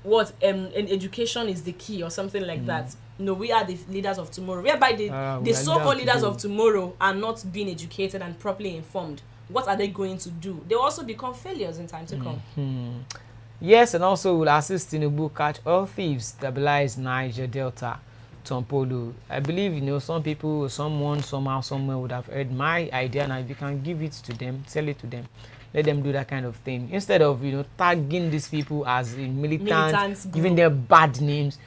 education is the key or something like that. No, we are the leaders of tomorrow. Whereby the so-called leaders of tomorrow are not being educated and properly informed. What are they going to do? They will also become failures in time to come. Yes, and also will assist Tinubu catch all thieves, stabilize Niger Delta, Tompolo. I believe some people, someone, somehow, somewhere would have heard my idea, and if you can give it to them, sell it to them, let them do that kind of thing instead of tagging these people as militants, giving them bad names.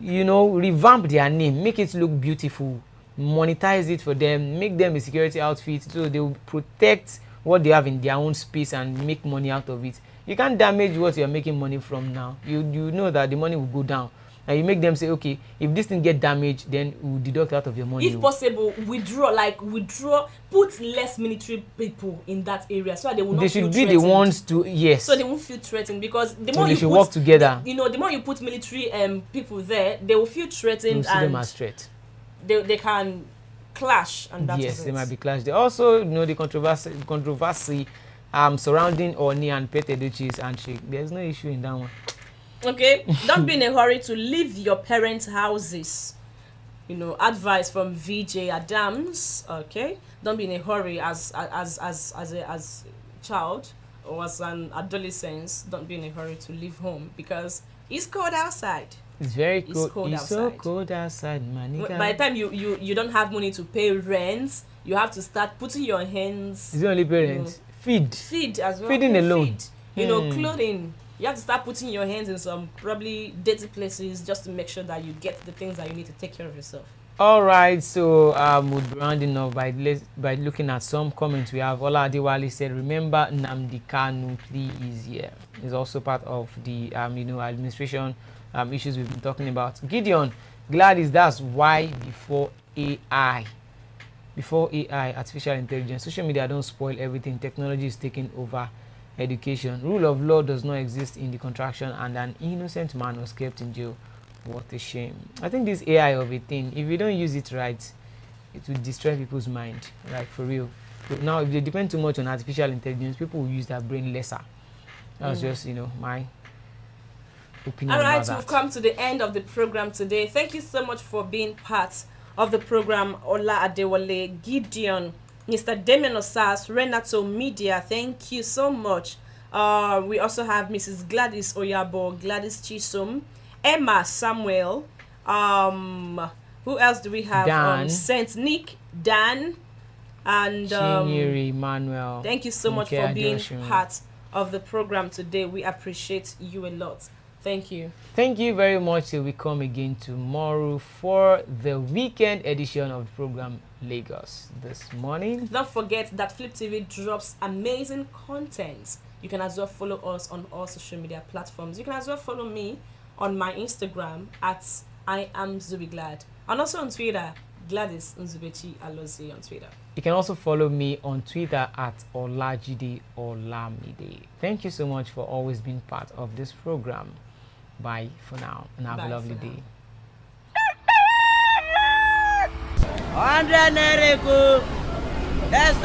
Revamp their name, make it look beautiful, monetize it for them, make them a security outfit so they will protect what they have in their own space and make money out of it. You can't damage what you're making money from now. You know that the money will go down. And you make them say, okay, if this thing get damaged, then we'll deduct out of your money. If possible, withdraw, put less military people in that area so that they will not feel threatened. They should be the ones to, yes. So they won't feel threatened, because the more they should work together. The more you put military people there, they will feel threatened, see them as threat. They can clash, and that's yes, they might be clashed. They also the controversy surrounding Ooni and Pete Edochie's handshake. There's no issue in that one. Okay, don't be in a hurry to leave your parents' houses. Advice from VJ Adams. Okay, don't be in a hurry as a child or as an adolescent. Don't be in a hurry to leave home, because it's cold outside. It's very cold. It's so cold outside, man. By the time you don't have money to pay rent, you have to start putting your hands. It's only parents. Feed as well. Feeding alone. Clothing. You have to start putting your hands in some probably dirty places just to make sure that you get the things that you need to take care of yourself. All right, so we'll be rounding off by looking at some comments we have. Ola Adewale said, remember Nnamdi Kanu 3 is here. It's also part of the administration issues we've been talking about. Gideon, that's why before AI, artificial intelligence, social media don't spoil everything. Technology is taking over education. Rule of law does not exist in the contraction, and an innocent man was kept in jail. What a shame. I think this AI of a thing, if you don't use it right, it will destroy people's mind, like for real. But now, if they depend too much on artificial intelligence, people will use their brain lesser. That's just my opinion. All right, about that. We've come to the end of the program today. Thank you so much for being part of the program. Ola Adewale, Gideon, Mr. Damien Osas, Renato Media, thank you so much. We also have Mrs. Gladys Oyabo, Gladys Chisom, Emma Samuel. Who else do we have? Dan. Saint Nick, Dan, and Chinyere Manuel. Thank you so much for being part of the program today. We appreciate you a lot. Thank you. Thank you very much. Till we come again tomorrow for the weekend edition of the program Lagos this morning. Don't forget that Flip TV drops amazing content. You can as well follow us on all social media platforms. You can as well follow me on my Instagram at I am Zubiglad, and also on Twitter, Gladys Nzubechi Alozie on Twitter. You can also follow me on Twitter at Olajide Olamide. Thank you so much for always being part of this program. Bye for now, and have a lovely day. 100 naira, let's